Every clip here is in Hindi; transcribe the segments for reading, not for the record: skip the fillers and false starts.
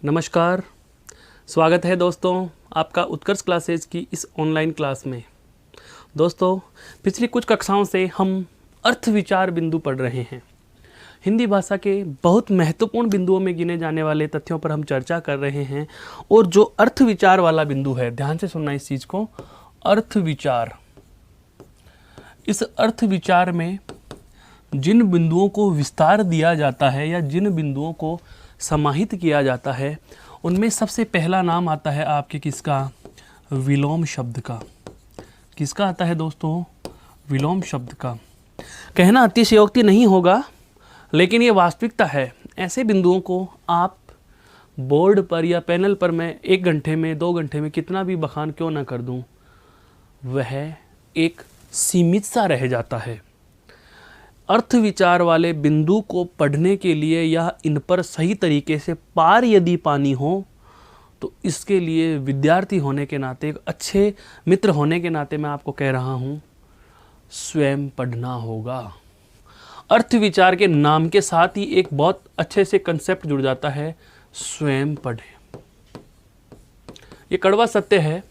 नमस्कार, स्वागत है दोस्तों आपका उत्कर्ष क्लासेज की इस ऑनलाइन क्लास में। दोस्तों, पिछली कुछ कक्षाओं से हम अर्थ विचार बिंदु पढ़ रहे हैं। हिंदी भाषा के बहुत महत्वपूर्ण बिंदुओं में गिने जाने वाले तथ्यों पर हम चर्चा कर रहे हैं। और जो अर्थ विचार वाला बिंदु है, ध्यान से सुनना इस चीज़ को, अर्थ विचार। इस अर्थ विचार में जिन बिंदुओं को विस्तार दिया जाता है या जिन बिंदुओं को समाहित किया जाता है, उनमें सबसे पहला नाम आता है आपके किसका? विलोम शब्द का। किसका आता है दोस्तों? विलोम शब्द का। कहना अतिशयोक्ति नहीं होगा, लेकिन ये वास्तविकता है। ऐसे बिंदुओं को आप बोर्ड पर या पैनल पर मैं 1 घंटे में 2 घंटे में कितना भी बखान क्यों ना कर दूं, वह एक सीमित सा रह जाता है। अर्थ विचार वाले बिंदु को पढ़ने के लिए या इन पर सही तरीके से पार यदि पानी हो, तो इसके लिए विद्यार्थी होने के नाते, एक अच्छे मित्र होने के नाते मैं आपको कह रहा हूँ, स्वयं पढ़ना होगा। अर्थ विचार के नाम के साथ ही एक बहुत अच्छे से कंसेप्ट जुड़ जाता है, स्वयं पढ़ें। ये कड़वा सत्य है।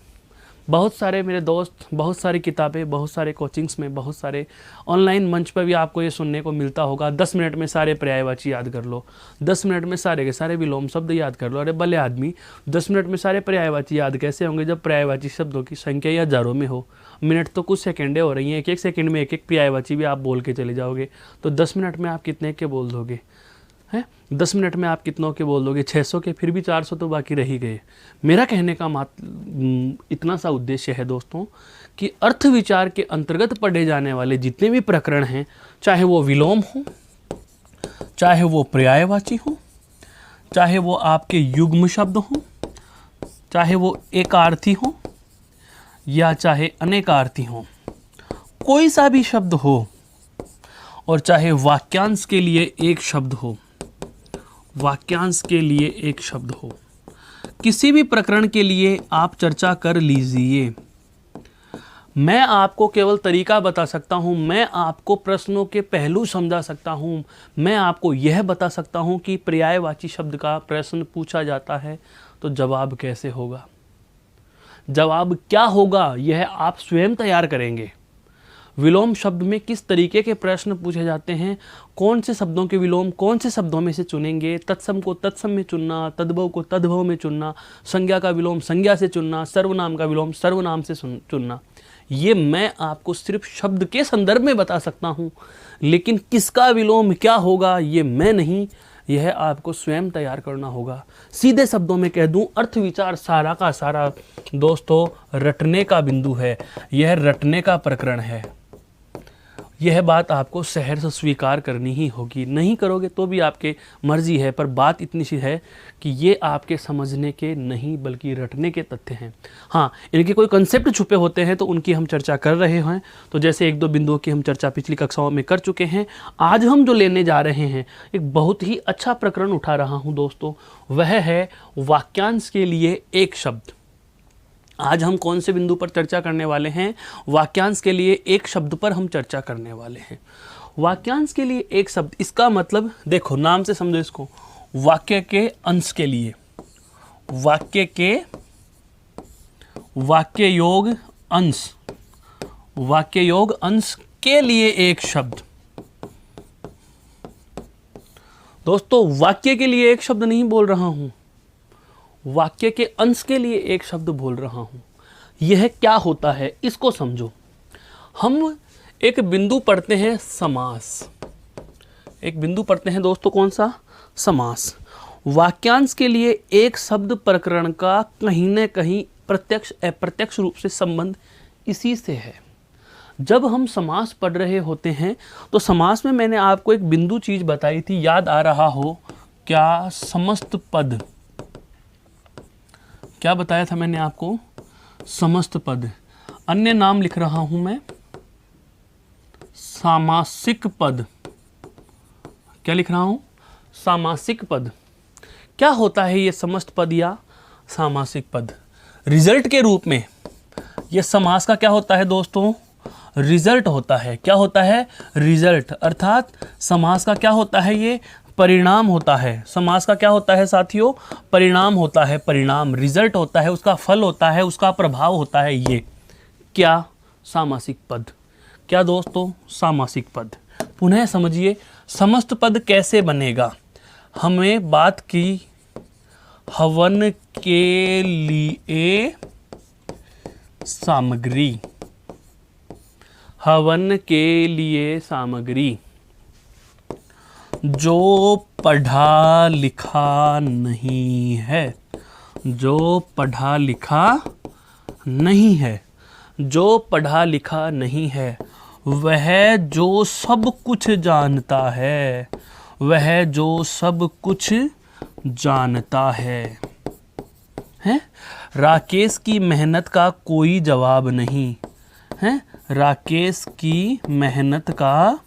बहुत सारे मेरे दोस्त, बहुत सारी किताबें, बहुत सारे कोचिंग्स में, बहुत सारे ऑनलाइन मंच पर भी आपको ये सुनने को मिलता होगा, 10 मिनट में सारे पर्यायवाची याद कर लो, 10 मिनट में सारे के सारे विलोम शब्द याद कर लो। अरे भले आदमी, 10 मिनट में सारे पर्यायवाची याद कैसे होंगे जब पर्यायवाची शब्दों की संख्या या हजारों में हो? मिनट तो कुछ सेकेंडें हो रही हैं, 1-1 सेकेंड में 1-1 पर्यायवाची भी आप बोल के चले जाओगे, तो 10 मिनट में आप कितने के बोल दोगे? हैं 10 मिनट में आप कितनों के बोल दोगे? 600 के, फिर भी 400 तो बाकी रह ही गए। मेरा कहने का इतना सा उद्देश्य है दोस्तों कि अर्थ विचार के अंतर्गत पढ़े जाने वाले जितने भी प्रकरण हैं, चाहे वो विलोम हो, चाहे वो पर्यायवाची हो, चाहे वो आपके युग्म शब्द हो, चाहे वो एकार्थी हो या चाहे अनेकार्थी हो, कोई सा भी शब्द हो, और चाहे वाक्यांश के लिए एक शब्द हो, वाक्यांश के लिए एक शब्द हो, किसी भी प्रकरण के लिए आप चर्चा कर लीजिए। मैं आपको केवल तरीका बता सकता हूं, मैं आपको प्रश्नों के पहलू समझा सकता हूं, मैं आपको यह बता सकता हूं कि पर्यायवाची शब्द का प्रश्न पूछा जाता है तो जवाब कैसे होगा, जवाब क्या होगा, यह आप स्वयं तैयार करेंगे। विलोम शब्द में किस तरीके के प्रश्न पूछे जाते हैं, कौन से शब्दों के विलोम कौन से शब्दों में से चुनेंगे, तत्सम को तत्सम में चुनना, तद्भव को तद्भव में चुनना, संज्ञा का विलोम संज्ञा से चुनना, सर्वनाम का विलोम सर्वनाम से चुनना, ये मैं आपको सिर्फ शब्द के संदर्भ में बता सकता हूँ, लेकिन किसका विलोम क्या होगा ये मैं नहीं, यह आपको स्वयं तैयार करना होगा। सीधे शब्दों में कह दूं, अर्थ विचार सारा का सारा दोस्तों रटने का बिंदु है, यह रटने का प्रकरण है। यह बात आपको सहर्ष स्वीकार करनी ही होगी, नहीं करोगे तो भी आपके मर्जी है, पर बात इतनी सी है कि ये आपके समझने के नहीं बल्कि रटने के तथ्य हैं। हाँ, इनके कोई कंसेप्ट छुपे होते हैं तो उनकी हम चर्चा कर रहे हैं। तो जैसे 1-2 बिंदुओं की हम चर्चा पिछली कक्षाओं में कर चुके हैं। आज हम जो लेने जा रहे हैं, एक बहुत ही अच्छा प्रकरण उठा रहा हूँ दोस्तों, वह है वाक्यांश के लिए एक शब्द। आज हम कौन से बिंदु पर चर्चा करने वाले हैं? वाक्यांश के लिए एक शब्द पर हम चर्चा करने वाले हैं। वाक्यांश के लिए एक शब्द, इसका मतलब देखो, नाम से समझो इसको, वाक्य के अंश के लिए, वाक्य के वाक्य योग अंश, वाक्य योग अंश के लिए एक शब्द। दोस्तों, वाक्य के लिए एक शब्द नहीं बोल रहा हूं, वाक्य के अंश के लिए एक शब्द बोल रहा हूं। यह क्या होता है इसको समझो। हम एक बिंदु पढ़ते हैं समास, एक बिंदु पढ़ते हैं दोस्तों, कौन सा? समास। वाक्यांश के लिए एक शब्द प्रकरण का कहीं न कहीं प्रत्यक्ष अप्रत्यक्ष रूप से संबंध इसी से है। जब हम समास पढ़ रहे होते हैं तो समास में मैंने आपको एक बिंदु चीज बताई थी, याद आ रहा हो क्या? समस्त पद। क्या बताया था मैंने आपको? समस्त पद। अन्य नाम लिख रहा हूं मैं, सामासिक पद। क्या लिख रहा हूं? सामासिक पद। क्या होता है ये समस्त पद या सामासिक पद? रिजल्ट के रूप में ये समास का क्या होता है दोस्तों? रिजल्ट होता है। क्या होता है? रिजल्ट। अर्थात समास का क्या होता है? ये परिणाम होता है। समास का क्या होता है साथियों? परिणाम होता है, परिणाम, रिजल्ट होता है, उसका फल होता है, उसका प्रभाव होता है। ये क्या? सामासिक पद। क्या दोस्तों? सामासिक पद। पुनः समझिए, समस्त पद कैसे बनेगा? हमें बात की हवन के लिए सामग्री, हवन के लिए सामग्री। जो पढ़ा लिखा नहीं है, जो पढ़ा लिखा नहीं है, जो पढ़ा लिखा नहीं है, वह जो सब कुछ जानता है, वह जो सब कुछ जानता है। राकेश की मेहनत का कोई जवाब नहीं है। राकेश की मेहनत का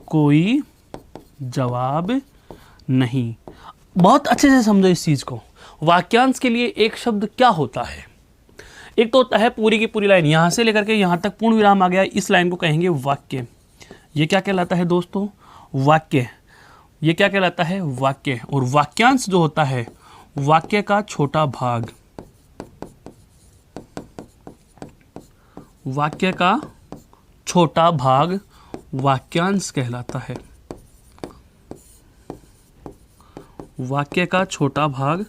कोई जवाब नहीं। बहुत अच्छे से समझो इस चीज को। वाक्यांश के लिए एक शब्द क्या होता है? एक तो होता है पूरी की पूरी लाइन, यहां से लेकर के यहां तक पूर्ण विराम आ गया, इस लाइन को कहेंगे वाक्य। ये क्या कहलाता है दोस्तों? वाक्य। ये क्या कहलाता है? वाक्य। और वाक्यांश जो होता है, वाक्य का छोटा भाग, वाक्य का छोटा भाग वाक्यांश कहलाता है। वाक्य का छोटा भाग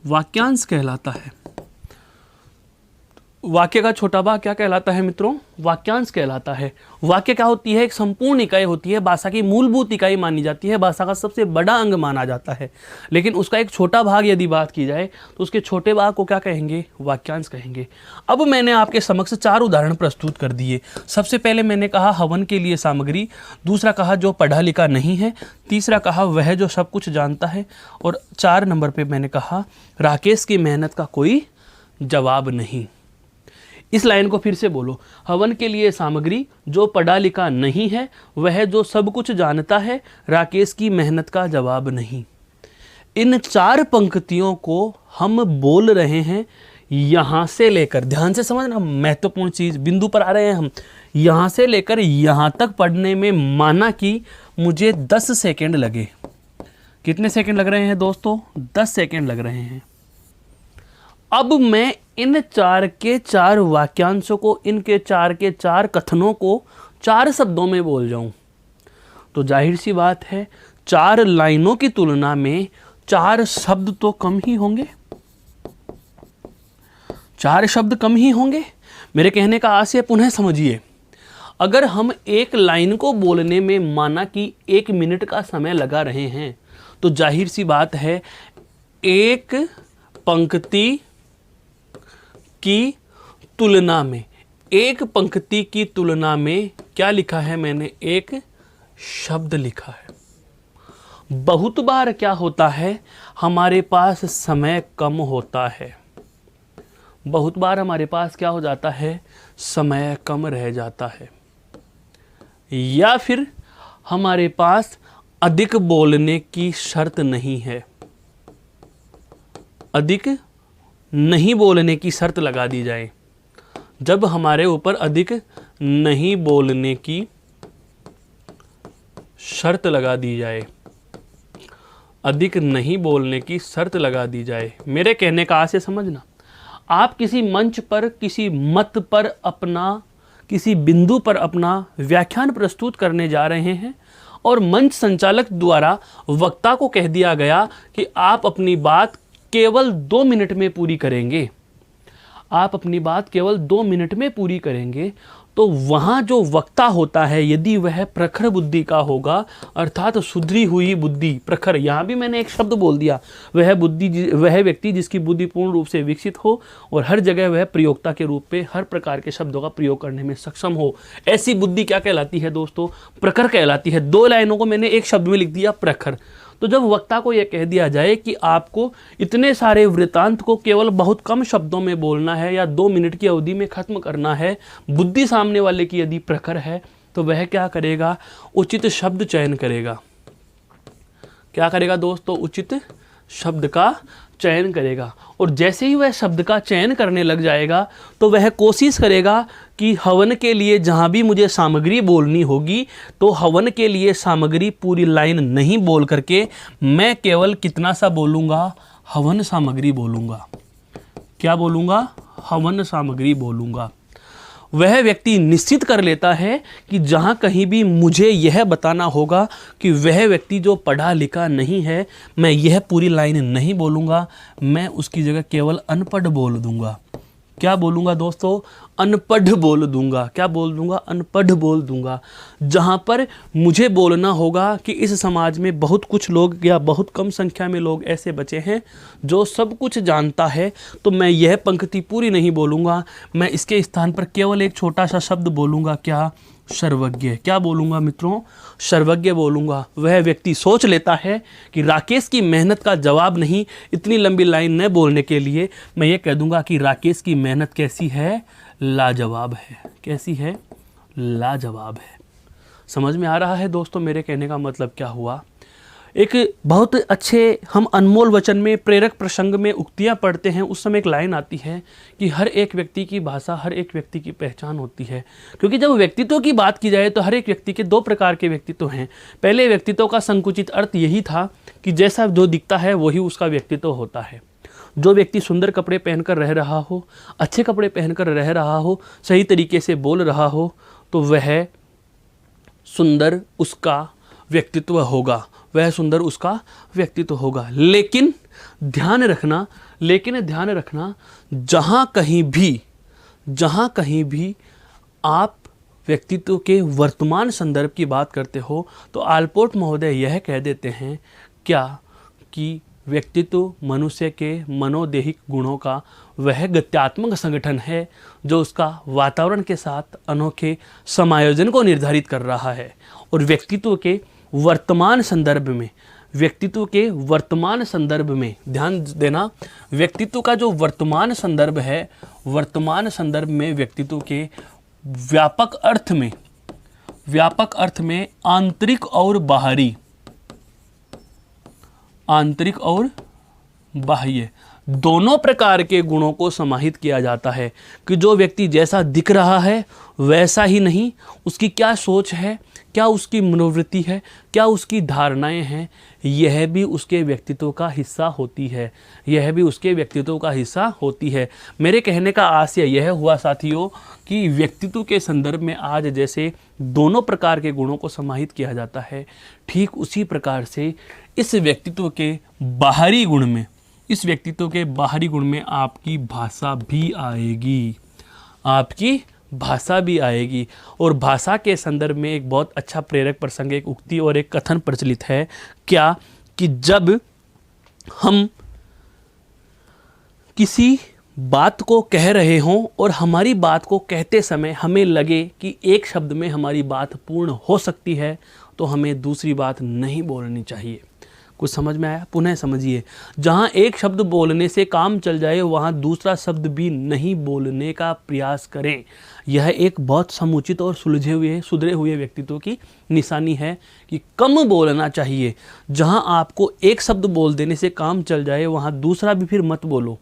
वाक्यांश कहलाता है। वाक्य का छोटा भाग क्या कहलाता है मित्रों? वाक्यांश कहलाता है। वाक्य क्या होती है? एक संपूर्ण इकाई होती है, भाषा की मूलभूत इकाई मानी जाती है, भाषा का सबसे बड़ा अंग माना जाता है। लेकिन उसका एक छोटा भाग यदि बात की जाए तो उसके छोटे भाग को क्या कहेंगे? वाक्यांश कहेंगे। अब मैंने आपके समक्ष 4 उदाहरण प्रस्तुत कर दिए। सबसे पहले मैंने कहा हवन के लिए सामग्री, दूसरा कहा जो पढ़ा लिखा नहीं है, तीसरा कहा वह जो सब कुछ जानता है, और 4 नंबर पे मैंने कहा राकेश की मेहनत का कोई जवाब नहीं। इस लाइन को फिर से बोलो। हवन के लिए सामग्री, जो पढ़ा लिखा नहीं है, वह जो सब कुछ जानता है, राकेश की मेहनत का जवाब नहीं। इन 4 पंक्तियों को हम बोल रहे हैं यहां से लेकर, ध्यान से समझना, महत्वपूर्ण चीज, बिंदु पर आ रहे हैं हम, यहां से लेकर यहां तक पढ़ने में माना कि मुझे 10 सेकेंड लगे। कितने सेकेंड लग रहे हैं दोस्तों? 10 सेकेंड लग रहे हैं। अब मैं इन 4 के 4 वाक्यांशों को, इनके 4 के 4 कथनों को 4 शब्दों में बोल जाऊं तो जाहिर सी बात है 4 लाइनों की तुलना में 4 शब्द तो कम ही होंगे। 4 शब्द कम ही होंगे। मेरे कहने का आशय पुनः समझिए, अगर हम एक लाइन को बोलने में माना कि 1 मिनट का समय लगा रहे हैं तो जाहिर सी बात है एक पंक्ति की तुलना में, एक पंक्ति की तुलना में क्या लिखा है मैंने? एक शब्द लिखा है। बहुत बार क्या होता है, हमारे पास समय कम होता है। बहुत बार हमारे पास क्या हो जाता है? समय कम रह जाता है, या फिर हमारे पास अधिक बोलने की शर्त नहीं है। अधिक नहीं बोलने की शर्त लगा दी जाए। जब हमारे ऊपर अधिक नहीं बोलने की शर्त लगा दी जाए, अधिक नहीं बोलने की शर्त लगा दी जाए, मेरे कहने का आशय समझना, आप किसी मंच पर, किसी मत पर अपना, किसी बिंदु पर अपना व्याख्यान प्रस्तुत करने जा रहे हैं और मंच संचालक द्वारा वक्ता को कह दिया गया कि आप अपनी बात केवल 2 मिनट में पूरी करेंगे, आप अपनी बात केवल 2 मिनट में पूरी करेंगे, तो वहाँ जो वक्ता होता है यदि वह प्रखर बुद्धि का होगा, अर्थात सुधरी हुई बुद्धि, प्रखर, यहाँ भी मैंने एक शब्द बोल दिया, वह व्यक्ति जिसकी बुद्धि पूर्ण रूप से विकसित हो और हर जगह वह प्रयोक्ता के रूप में हर प्रकार के शब्दों का प्रयोग करने में सक्षम हो, ऐसी बुद्धि क्या कहलाती है दोस्तों? प्रखर कहलाती है। 2 लाइनों को मैंने एक शब्द में लिख दिया, प्रखर। तो जब वक्ता को यह कह दिया जाए कि आपको इतने सारे वृतांत को केवल बहुत कम शब्दों में बोलना है या 2 मिनट की अवधि में खत्म करना है, बुद्धि सामने वाले की यदि प्रखर है तो वह क्या करेगा? उचित शब्द चयन करेगा। क्या करेगा दोस्तों? उचित शब्द का चयन करेगा। और जैसे ही वह शब्द का चयन करने लग जाएगा तो वह कोशिश करेगा कि हवन के लिए जहाँ भी मुझे सामग्री बोलनी होगी तो हवन के लिए सामग्री पूरी लाइन नहीं बोल करके मैं केवल कितना सा बोलूँगा, हवन सामग्री बोलूँगा। क्या बोलूँगा? हवन सामग्री बोलूँगा। वह व्यक्ति निश्चित कर लेता है कि जहाँ कहीं भी मुझे यह बताना होगा कि वह व्यक्ति जो पढ़ा लिखा नहीं है, मैं यह पूरी लाइन नहीं बोलूँगा, मैं उसकी जगह केवल अनपढ़ बोल दूँगा। क्या बोलूँगा दोस्तों? अनपढ़ बोल दूँगा। क्या बोल दूँगा? अनपढ़ बोल दूँगा। जहाँ पर मुझे बोलना होगा कि इस समाज में बहुत कुछ लोग या बहुत कम संख्या में लोग ऐसे बचे हैं जो सब कुछ जानता है, तो मैं यह पंक्ति पूरी नहीं बोलूँगा, मैं इसके स्थान पर केवल एक छोटा सा शब्द बोलूँगा। क्या? सर्वज्ञ। क्या बोलूँगा मित्रों? सर्वज्ञ बोलूँगा। वह व्यक्ति सोच लेता है कि राकेश की मेहनत का जवाब नहीं, इतनी लंबी लाइन न बोलने के लिए मैं ये कह दूँगा कि राकेश की मेहनत कैसी है? लाजवाब है। कैसी है? लाजवाब है। समझ में आ रहा है दोस्तों मेरे कहने का मतलब क्या हुआ? एक बहुत अच्छे हम अनमोल वचन में प्रेरक प्रसंग में उक्तियाँ पढ़ते हैं, उस समय एक लाइन आती है कि हर एक व्यक्ति की भाषा, हर एक व्यक्ति की पहचान होती है। क्योंकि जब व्यक्तित्व की बात की जाए तो हर एक व्यक्ति के दो प्रकार के व्यक्तित्व हैं। पहले व्यक्तित्व का संकुचित अर्थ यही था कि जैसा जो दिखता है वही उसका व्यक्तित्व होता है। जो व्यक्ति सुंदर कपड़े पहनकर रह रहा हो, अच्छे कपड़े पहनकर रह रहा हो, सही तरीके से बोल रहा हो, तो वह सुंदर उसका व्यक्तित्व होगा, वह सुंदर उसका व्यक्तित्व होगा। लेकिन ध्यान रखना, जहाँ कहीं भी आप व्यक्तित्व के वर्तमान संदर्भ की बात करते हो तो आलपोर्ट महोदय यह कह देते हैं क्या कि व्यक्तित्व मनुष्य के मनोदेहिक गुणों का वह गत्यात्मक संगठन है जो उसका वातावरण के साथ अनोखे समायोजन को निर्धारित कर रहा है। और व्यक्तित्व के वर्तमान संदर्भ में ध्यान देना, व्यक्तित्व का जो वर्तमान संदर्भ है, वर्तमान संदर्भ में व्यक्तित्व के व्यापक अर्थ में आंतरिक और बाह्य दोनों प्रकार के गुणों को समाहित किया जाता है कि जो व्यक्ति जैसा दिख रहा है वैसा ही नहीं, उसकी क्या सोच है, क्या उसकी मनोवृत्ति है, क्या उसकी धारणाएं हैं, यह भी उसके व्यक्तित्व का हिस्सा होती है। मेरे कहने का आशय यह हुआ साथियों कि व्यक्तित्व के संदर्भ में आज जैसे दोनों प्रकार के गुणों को समाहित किया जाता है, ठीक उसी प्रकार से इस व्यक्तित्व के बाहरी गुण में आपकी भाषा भी आएगी। और भाषा के संदर्भ में एक बहुत अच्छा प्रेरक प्रसंग, एक उक्ति और एक कथन प्रचलित है क्या कि जब हम किसी बात को कह रहे हों और हमारी बात को कहते समय हमें लगे कि एक शब्द में हमारी बात पूर्ण हो सकती है तो हमें दूसरी बात नहीं बोलनी चाहिए। कुछ समझ में आया? पुनः समझिए, जहाँ एक शब्द बोलने से काम चल जाए वहाँ दूसरा शब्द भी नहीं बोलने का प्रयास करें। यह एक बहुत समुचित और सुधरे हुए व्यक्तित्व की निशानी है कि कम बोलना चाहिए। जहाँ आपको एक शब्द बोल देने से काम चल जाए वहाँ दूसरा भी फिर मत बोलो।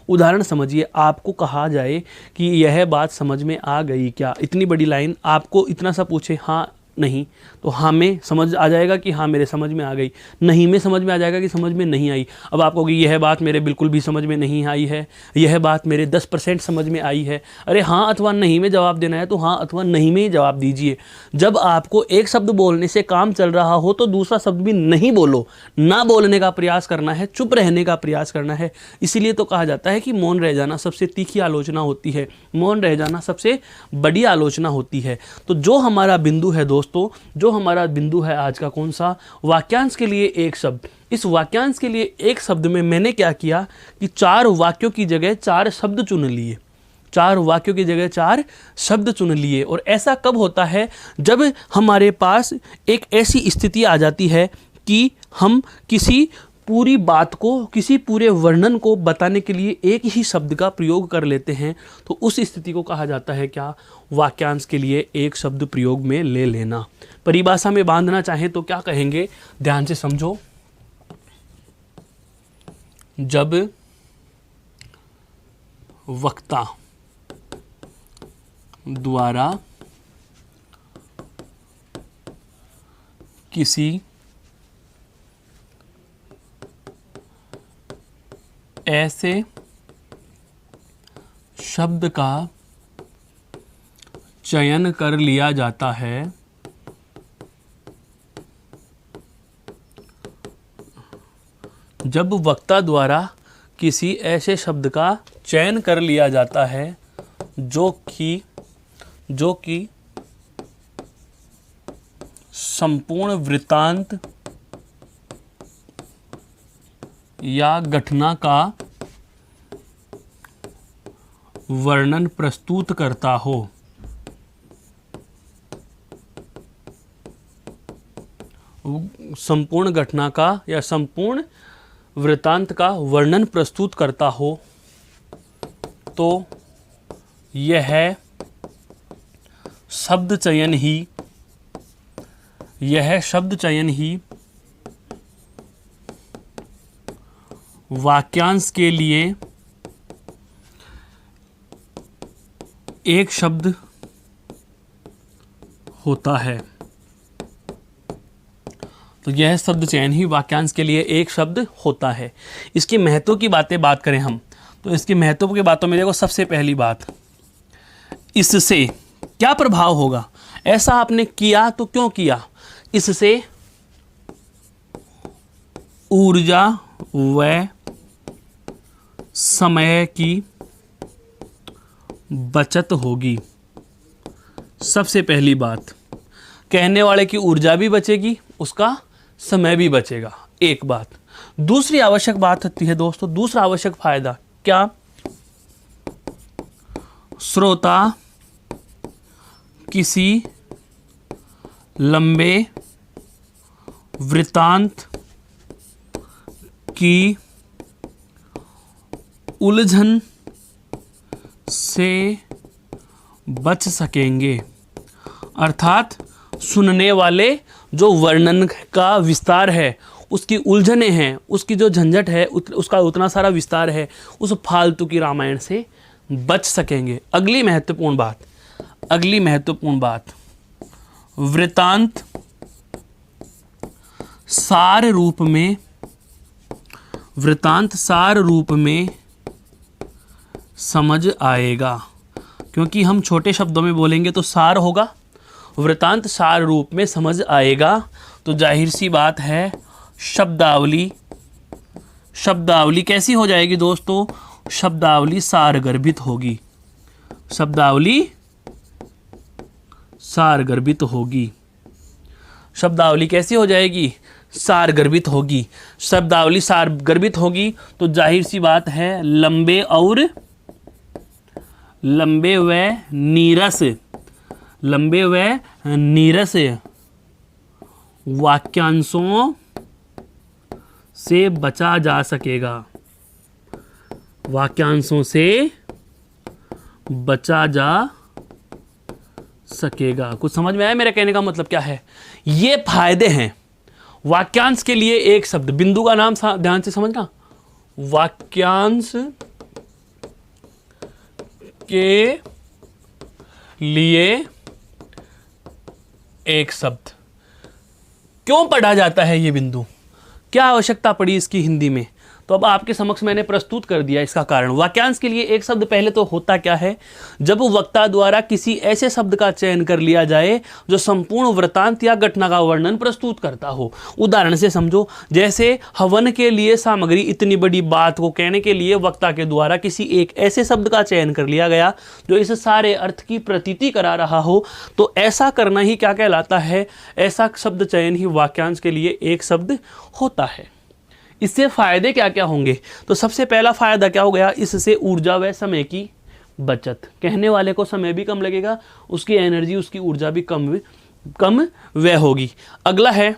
उदाहरण समझिए, आपको कहा जाए कि यह बात समझ में आ गई क्या? इतनी बड़ी लाइन, आपको इतना सा पूछे हाँ नहीं, तो हाँ में समझ आ जाएगा कि हाँ मेरे समझ में आ गई, नहीं में समझ में आ जाएगा कि समझ में नहीं आई। अब आप कहोगे यह बात मेरे बिल्कुल भी समझ में नहीं आई है, यह बात मेरे 10% समझ में आई है। अरे हाँ अथवा नहीं में जवाब देना है तो हाँ अथवा नहीं में ही जवाब दीजिए। जब आपको एक शब्द बोलने से काम चल रहा हो तो दूसरा शब्द भी नहीं बोलो, ना बोलने का प्रयास करना है, चुप रहने का प्रयास करना है। इसीलिए तो कहा जाता है कि मौन रह जाना सबसे तीखी आलोचना होती है, मौन रह जाना सबसे बड़ी आलोचना होती है। तो जो हमारा बिंदु है दोस्तों, जो हमारा बिंदु है आज का कौन सा? वाक्यांश के लिए एक शब्द। इस वाक्यांश के लिए एक शब्द में मैंने क्या किया कि 4 वाक्यों की जगह 4 शब्द चुन लिए। और ऐसा कब होता है? जब हमारे पास एक ऐसी स्थिति आ जाती है कि हम किसी पूरी बात को, किसी पूरे वर्णन को बताने के लिए एक ही शब्द का प्रयोग कर लेते हैं, तो उस स्थिति को कहा जाता है क्या? वाक्यांश के लिए एक शब्द प्रयोग में ले लेना। परिभाषा में बांधना चाहें तो क्या कहेंगे? ध्यान से समझो। जब वक्ता द्वारा किसी ऐसे शब्द का चयन कर लिया जाता है जब वक्ता द्वारा किसी ऐसे शब्द का चयन कर लिया जाता है जो कि संपूर्ण वृत्तांत या घटना का वर्णन प्रस्तुत करता हो। संपूर्ण घटना का या संपूर्ण वृत्तांत का वर्णन प्रस्तुत करता हो तो यह शब्द चयन ही वाक्यांश के लिए एक शब्द होता है। तो यह शब्द चयन ही वाक्यांश के लिए एक शब्द होता है। इसके महत्व की बात करें हम तो इसके महत्व की बातों में देखो, सबसे पहली बात, इससे क्या प्रभाव होगा। ऐसा आपने किया तो क्यों किया। इससे ऊर्जा व समय की बचत होगी। सबसे पहली बात, कहने वाले की ऊर्जा भी बचेगी, उसका समय भी बचेगा, एक बात। दूसरी आवश्यक बात होती है दोस्तों, दूसरा आवश्यक फायदा क्या, श्रोता किसी लंबे वृत्तांत की उलझन से बच सकेंगे। अर्थात सुनने वाले जो वर्णन का विस्तार है, उसकी उलझनें हैं, उसकी जो झंझट है, उसका उतना सारा विस्तार है, उस फालतू की रामायण से बच सकेंगे। अगली महत्वपूर्ण बात, वृत्तांत सार रूप में समझ आएगा। क्योंकि हम छोटे शब्दों में बोलेंगे तो सार होगा, वृत्तांत सार रूप में समझ आएगा। तो जाहिर सी बात है शब्दावली कैसी हो जाएगी दोस्तों, शब्दावली सारगर्भित होगी। शब्दावली कैसी हो जाएगी, सारगर्भित होगी। शब्दावली सारगर्भित होगी तो जाहिर सी बात है लंबे व नीरस वाक्यांशों से बचा जा सकेगा। कुछ समझ में आया मेरे कहने का मतलब क्या है। ये फायदे हैं वाक्यांश के लिए। एक शब्द, बिंदु का नाम ध्यान से समझना, वाक्यांश के लिए एक शब्द। क्यों पढ़ा जाता है ये बिंदु, क्या आवश्यकता पड़ी इसकी हिंदी में, तो अब आपके समक्ष मैंने प्रस्तुत कर दिया इसका कारण। वाक्यांश के लिए एक शब्द पहले तो होता क्या है, जब वक्ता द्वारा किसी ऐसे शब्द का चयन कर लिया जाए जो संपूर्ण वृत्तांत या घटना का वर्णन प्रस्तुत करता हो। उदाहरण से समझो, जैसे हवन के लिए सामग्री, इतनी बड़ी बात को कहने के लिए वक्ता के द्वारा किसी एक ऐसे शब्द का चयन कर लिया गया जो इस सारे अर्थ की प्रतीति करा रहा हो, तो ऐसा करना ही क्या कहलाता है, ऐसा शब्द चयन ही वाक्यांश के लिए एक शब्द होता है। इससे फायदे क्या क्या होंगे, तो सबसे पहला फायदा क्या हो गया, इससे ऊर्जा व समय की बचत। कहने वाले को समय भी कम लगेगा, उसकी एनर्जी, उसकी ऊर्जा भी कम व्यय होगी। अगला है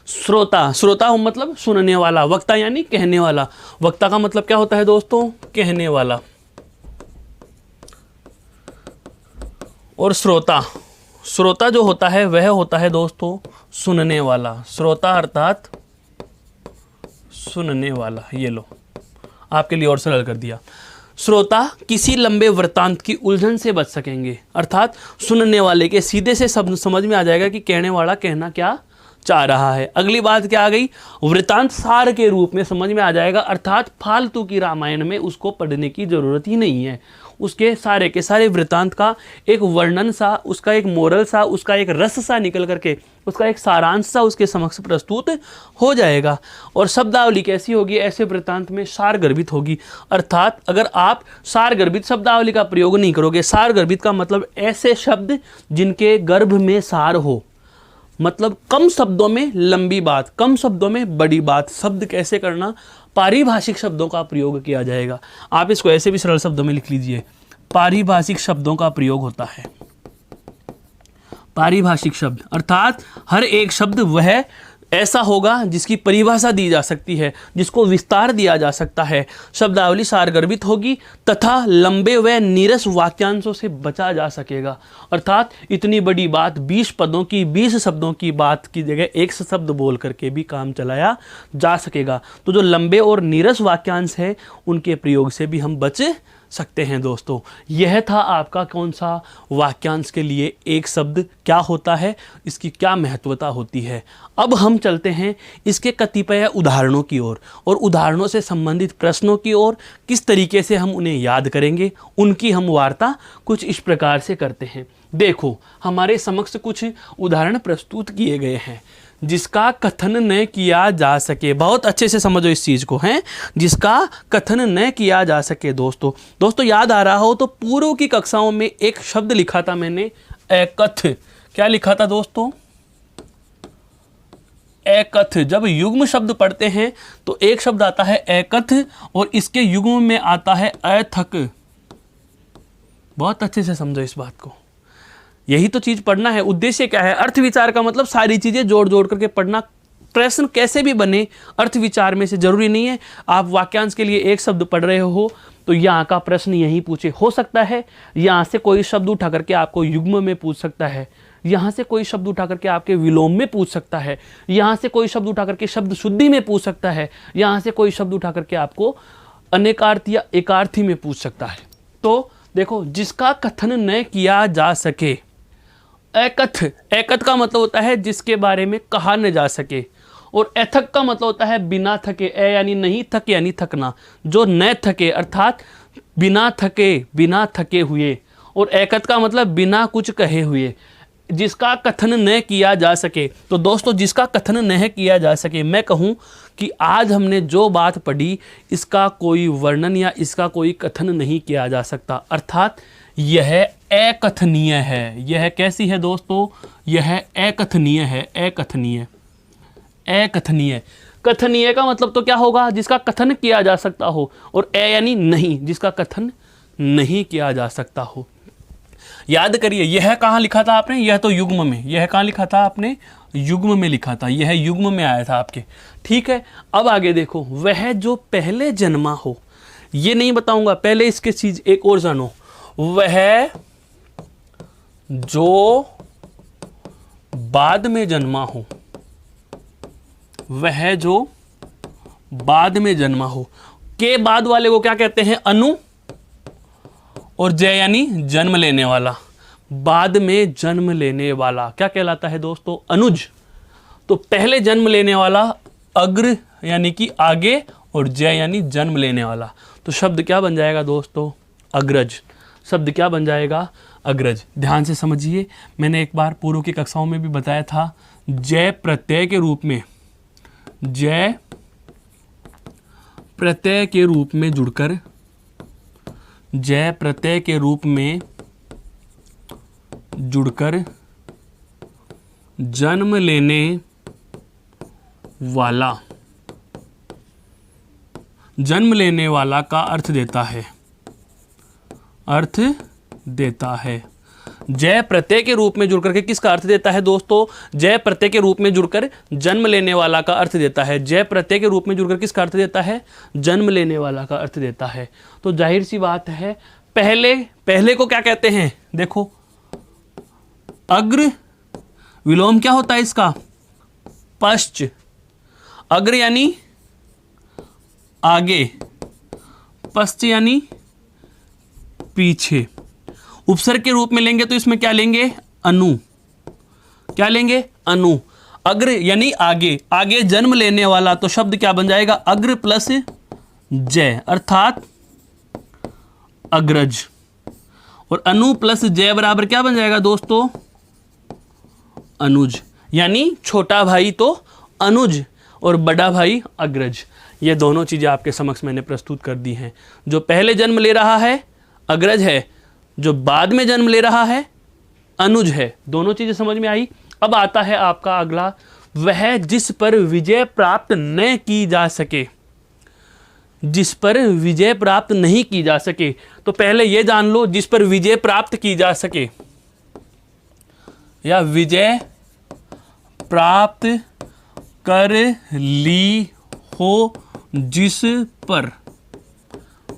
श्रोता मतलब सुनने वाला, वक्ता यानी कहने वाला। वक्ता का मतलब क्या होता है दोस्तों, कहने वाला। और श्रोता जो होता है वह होता है दोस्तों सुनने वाला। श्रोता अर्थात सुनने वाला। ये लो, आपके लिए और सरल कर दिया। श्रोता किसी लंबे वृत्तांत की उलझन से बच सकेंगे, अर्थात सुनने वाले के सीधे से शब्द समझ में आ जाएगा कि कहने वाला कहना क्या चाह रहा है। अगली बात क्या आ गई, वृत्तांत सार के रूप में समझ में आ जाएगा, अर्थात फालतू की रामायण में उसको पढ़ने की जरूरत ही नहीं है। उसके सारे के सारे वृत्तांत का एक वर्णन सा, उसका एक मोरल सा, उसका एक रस सा निकल करके, उसका एक सारांश सा उसके समक्ष प्रस्तुत हो जाएगा। और शब्दावली कैसी होगी, ऐसे वृत्तांत में सार गर्भित होगी। अर्थात अगर आप सार गर्भित शब्दावली का प्रयोग नहीं करोगे, सार गर्भित का मतलब ऐसे शब्द जिनके गर्भ में सार हो, मतलब कम शब्दों में लंबी बात, कम शब्दों में बड़ी बात। शब्द कैसे करना, पारिभाषिक शब्दों का प्रयोग किया जाएगा। आप इसको ऐसे भी सरल शब्दों में लिख लीजिए, पारिभाषिक शब्दों का प्रयोग होता है। पारिभाषिक शब्द अर्थात हर एक शब्द वह ऐसा होगा जिसकी परिभाषा दी जा सकती है, जिसको विस्तार दिया जा सकता है। शब्दावली सारगर्भित होगी तथा लंबे व नीरस वाक्यांशों से बचा जा सकेगा। अर्थात इतनी बड़ी बात 20 पदों की, 20 शब्दों की बात की जगह एक शब्द बोल करके भी काम चलाया जा सकेगा। तो जो लंबे और नीरस वाक्यांश है उनके प्रयोग से भी हम बच सकते हैं। दोस्तों, यह था आपका कौन सा वाक्यांश के लिए एक शब्द क्या होता है, इसकी क्या महत्वता होती है। अब हम चलते हैं इसके कतिपय उदाहरणों की ओर और उदाहरणों से संबंधित प्रश्नों की ओर। किस तरीके से हम उन्हें याद करेंगे, उनकी हम वार्ता कुछ इस प्रकार से करते हैं। देखो, हमारे समक्ष कुछ उदाहरण प्रस्तुत किए गए हैं। जिसका कथन न किया जा सके, बहुत अच्छे से समझो इस चीज़ को, हैं, जिसका कथन न किया जा सके। दोस्तों याद आ रहा हो तो पूर्व की कक्षाओं में एक शब्द लिखा था मैंने, एकथ। क्या लिखा था दोस्तों, एकथ। जब युग्म शब्द पढ़ते हैं तो एक शब्द आता है एकथ और इसके युग्म में आता है अथक। बहुत अच्छे से समझो इस बात को, यही तो चीज पढ़ना है। उद्देश्य क्या है, अर्थ विचार का मतलब सारी चीजें जोड़ जोड़ करके पढ़ना। प्रश्न कैसे भी बने अर्थ विचार में से, जरूरी नहीं है आप वाक्यांश के लिए एक शब्द पढ़ रहे हो तो यहाँ का प्रश्न यही पूछे। हो सकता है यहाँ से कोई शब्द उठा करके आपको युग्म में पूछ सकता है, यहाँ से कोई शब्द उठा करके आपके विलोम में पूछ सकता है, यहाँ से कोई शब्द उठा करके शब्द शुद्धि में पूछ सकता है, यहाँ से कोई शब्द उठा करके आपको अनेकार्थी या एकार्थी में पूछ सकता है। तो देखो, जिसका कथन न किया जा सके, एकथ। एकथ का मतलब होता है जिसके बारे में कहा न जा सके, और एथक का मतलब होता है बिना थके। ए यानी नहीं, थक यानी थकना, जो न थके अर्थात बिना थके, बिना थके हुए। और एकथ का मतलब बिना कुछ कहे हुए, जिसका कथन न किया जा सके। तो दोस्तों, जिसका कथन न किया जा सके, मैं कहूँ कि आज हमने जो बात पढ़ी इसका कोई वर्णन या इसका कोई कथन नहीं किया जा सकता, अर्थात यह अकथनीय है। यह कैसी है दोस्तों, यह अकथनीय है। अकथनीय, अकथनीय। कथनीय का मतलब तो क्या होगा, जिसका कथन किया जा सकता हो, और यानी नहीं, जिसका कथन नहीं किया जा सकता हो। याद करिए, यह कहाँ लिखा था आपने, यह तो युग्म में। यह कहाँ लिखा था आपने, युग्म में लिखा था, यह युग्म में आया था आपके। ठीक है, अब आगे देखो, वह जो पहले जन्मा हो, ये नहीं बताऊंगा, पहले इसके चीज एक और जानो। वह जो बाद में जन्मा हो, वह जो बाद में जन्मा हो, के बाद वाले को क्या कहते हैं, अनु, और जय यानी जन्म लेने वाला। बाद में जन्म लेने वाला क्या कहलाता है दोस्तों, अनुज। तो पहले जन्म लेने वाला अग्र यानी कि आगे, और जय यानी जन्म लेने वाला। तो शब्द क्या बन जाएगा दोस्तों, अग्रज। शब्द क्या बन जाएगा, अग्रज। ध्यान से समझिए, मैंने एक बार पूर्व की कक्षाओं में भी बताया था, जय प्रत्यय के रूप में, जय प्रत्यय के रूप में जुड़कर, जय प्रत्यय के रूप में जुड़कर जन्म लेने वाला, जन्म लेने वाला का अर्थ देता है, अर्थ देता है। जय प्रत्यय के रूप में जुड़कर के किसका अर्थ देता है दोस्तों, जय प्रत्यय के रूप में जुड़कर जन्म लेने वाला का अर्थ देता है। जय प्रत्यय के रूप में जुड़कर किसका अर्थ देता है, जन्म लेने वाला का अर्थ देता है। तो जाहिर सी बात है, पहले को क्या कहते हैं, देखो अग्र, विलोम क्या होता है इसका, पश्च। अग्र यानी आगे, पश्च यानी पीछे। उपसर्ग के रूप में लेंगे तो इसमें क्या लेंगे, अनु। क्या लेंगे, अनु। अग्र यानी आगे, आगे जन्म लेने वाला, तो शब्द क्या बन जाएगा, अग्र प्लस जय अर्थात अग्रज। और अनु प्लस जय बराबर क्या बन जाएगा दोस्तों, अनुज। यानी छोटा भाई तो अनुज और बड़ा भाई अग्रज। ये दोनों चीजें आपके समक्ष मैंने प्रस्तुत कर दी हैं। जो पहले जन्म ले रहा है अग्रज है, जो बाद में जन्म ले रहा है अनुज है। दोनों चीजें समझ में आई। अब आता है आपका अगला, वह जिस पर विजय प्राप्त न की जा सके। जिस पर विजय प्राप्त नहीं की जा सके, तो पहले यह जान लो, जिस पर विजय प्राप्त की जा सके या विजय प्राप्त कर ली हो जिस पर,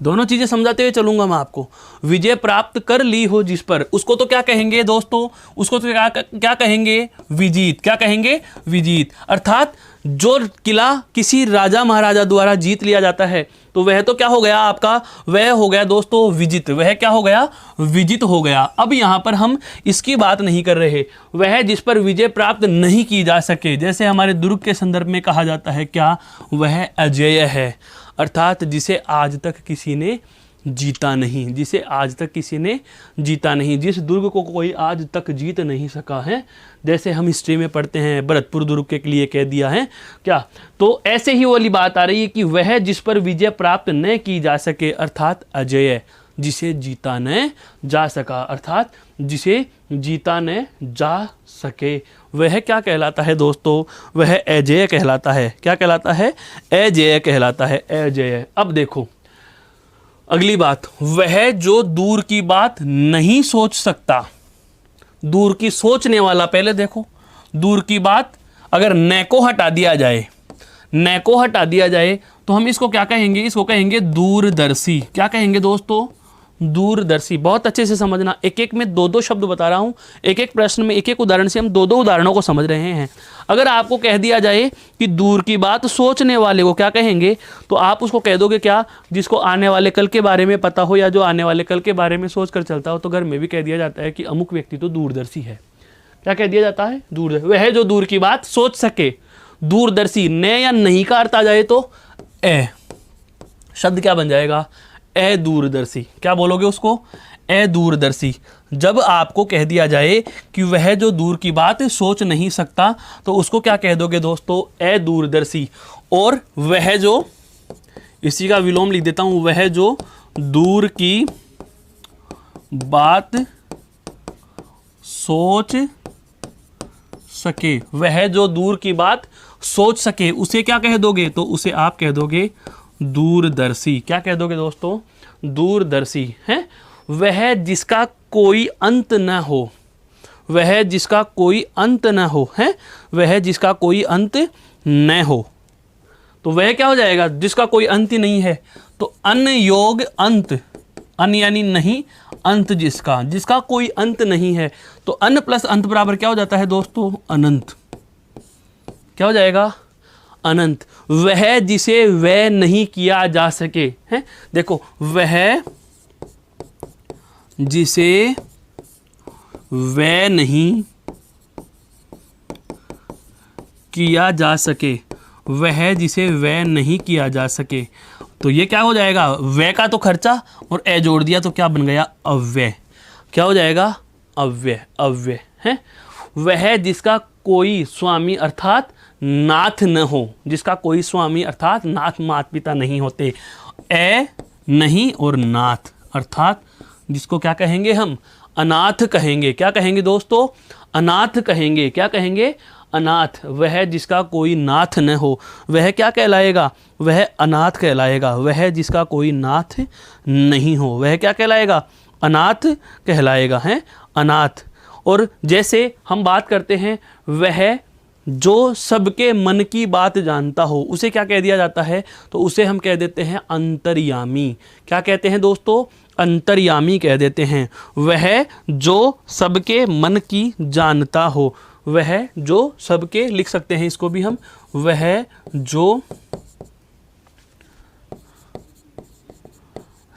दोनों चीजें समझाते हुए चलूंगा मैं आपको। विजय प्राप्त कर ली हो जिस पर, उसको तो क्या कहेंगे दोस्तों, उसको तो क्या कहेंगे, विजीत। क्या कहेंगे, विजीत। अर्थात जो किला किसी राजा महाराजा द्वारा जीत लिया जाता है, तो वह तो क्या हो गया आपका, वह हो गया दोस्तों विजित। वह क्या हो गया, विजित हो गया। अब यहां पर हम इसकी बात नहीं कर रहे, वह जिस पर विजय प्राप्त नहीं की जा सके। जैसे हमारे दुर्ग के संदर्भ में कहा जाता है क्या, वह अजेय है, अर्थात जिसे आज तक किसी ने जीता नहीं, जिसे आज तक किसी ने जीता नहीं, जिस दुर्ग को कोई आज तक जीत नहीं सका है। जैसे हम हिस्ट्री में पढ़ते हैं भरतपुर दुर्ग के लिए कह दिया है क्या, तो ऐसे ही वाली बात आ रही है कि वह जिस पर विजय प्राप्त न की जा सके, अर्थात अजेय, जिसे जीता न जा सका, अर्थात जिसे जीता न जा सके, वह क्या कहलाता है दोस्तों, वह अजेय कहलाता है। क्या कहलाता है, अजेय कहलाता है, अजेय। अब देखो अगली बात, वह जो दूर की बात नहीं सोच सकता। दूर की सोचने वाला, पहले देखो दूर की बात अगर न को हटा दिया जाए, न को हटा दिया जाए तो हम इसको क्या कहेंगे, इसको कहेंगे दूरदर्शी। क्या कहेंगे दोस्तों, दूरदर्शी। बहुत अच्छे से समझना, एक एक में दो दो शब्द बता रहा हूं, एक एक प्रश्न में एक एक उदाहरण से हम दो दो उदाहरणों को समझ रहे हैं। अगर आपको कह दिया जाए कि दूर की बात सोचने वाले को क्या कहेंगे, तो आप उसको कह दोगे क्या, जिसको आने वाले कल के बारे में पता हो या जो आने वाले कल के बारे में सोच कर चलता हो। तो घर में भी कह दिया जाता है कि अमुक व्यक्ति तो दूरदर्शी है। क्या कह दिया जाता है, दूरदर्शी। वह जो दूर की बात सोच सके, दूरदर्शी। न या नहीं का अर्थ आ जाए तो ए, शब्द क्या बन जाएगा, अदूरदर्शी। क्या बोलोगे उसको, अदूरदर्शी। जब आपको कह दिया जाए कि वह जो दूर की बात सोच नहीं सकता, तो उसको क्या कह दोगे दोस्तों, अदूरदर्शी। और वह जो, इसी का विलोम लिख देता हूं, वह जो दूर की बात सोच सके, वह जो दूर की बात सोच सके, उसे क्या कह दोगे, तो उसे आप कह दोगे दूरदर्शी। क्या कह दोगे दोस्तों, दूरदर्शी है। वह जिसका कोई अंत न हो, वह जिसका कोई अंत न हो, है, वह जिसका कोई अंत न हो, तो वह क्या हो जाएगा, जिसका कोई अंत ही नहीं है। तो अन योग अंत, अन यानी नहीं, अंत जिसका, जिसका कोई अंत नहीं है। तो अन प्लस अंत बराबर क्या हो जाता है दोस्तों, अनंत। क्या हो जाएगा, अनंत। वह जिसे वह नहीं किया जा सके, है, देखो वह जिसे वह नहीं किया जा सके, वह जिसे वह नहीं किया जा सके, तो ये क्या हो जाएगा, वह का तो खर्चा और ए जोड़ दिया तो क्या बन गया, अव्यय। क्या हो जाएगा, अव्यय, अव्यय है। वह जिसका कोई स्वामी अर्थात नाथ न हो, जिसका कोई स्वामी अर्थात नाथ, माता पिता नहीं होते। ए नहीं और नाथ, अर्थात जिसको क्या कहेंगे हम, अनाथ कहेंगे। क्या कहेंगे दोस्तों, अनाथ कहेंगे। क्या कहेंगे, अनाथ। वह जिसका कोई नाथ न हो, वह क्या कहलाएगा, वह अनाथ कहलाएगा। वह जिसका कोई नाथ नहीं हो, वह क्या कहलाएगा, अनाथ कहलाएगा, है, अनाथ। और जैसे हम बात करते हैं, वह जो सबके मन की बात जानता हो, उसे क्या कह दिया जाता है, तो उसे हम कह देते हैं अंतर्यामी। क्या कहते हैं दोस्तों, अंतर्यामी कह देते हैं। वह जो सबके मन की जानता हो, वह जो सबके, लिख सकते हैं इसको भी हम, वह जो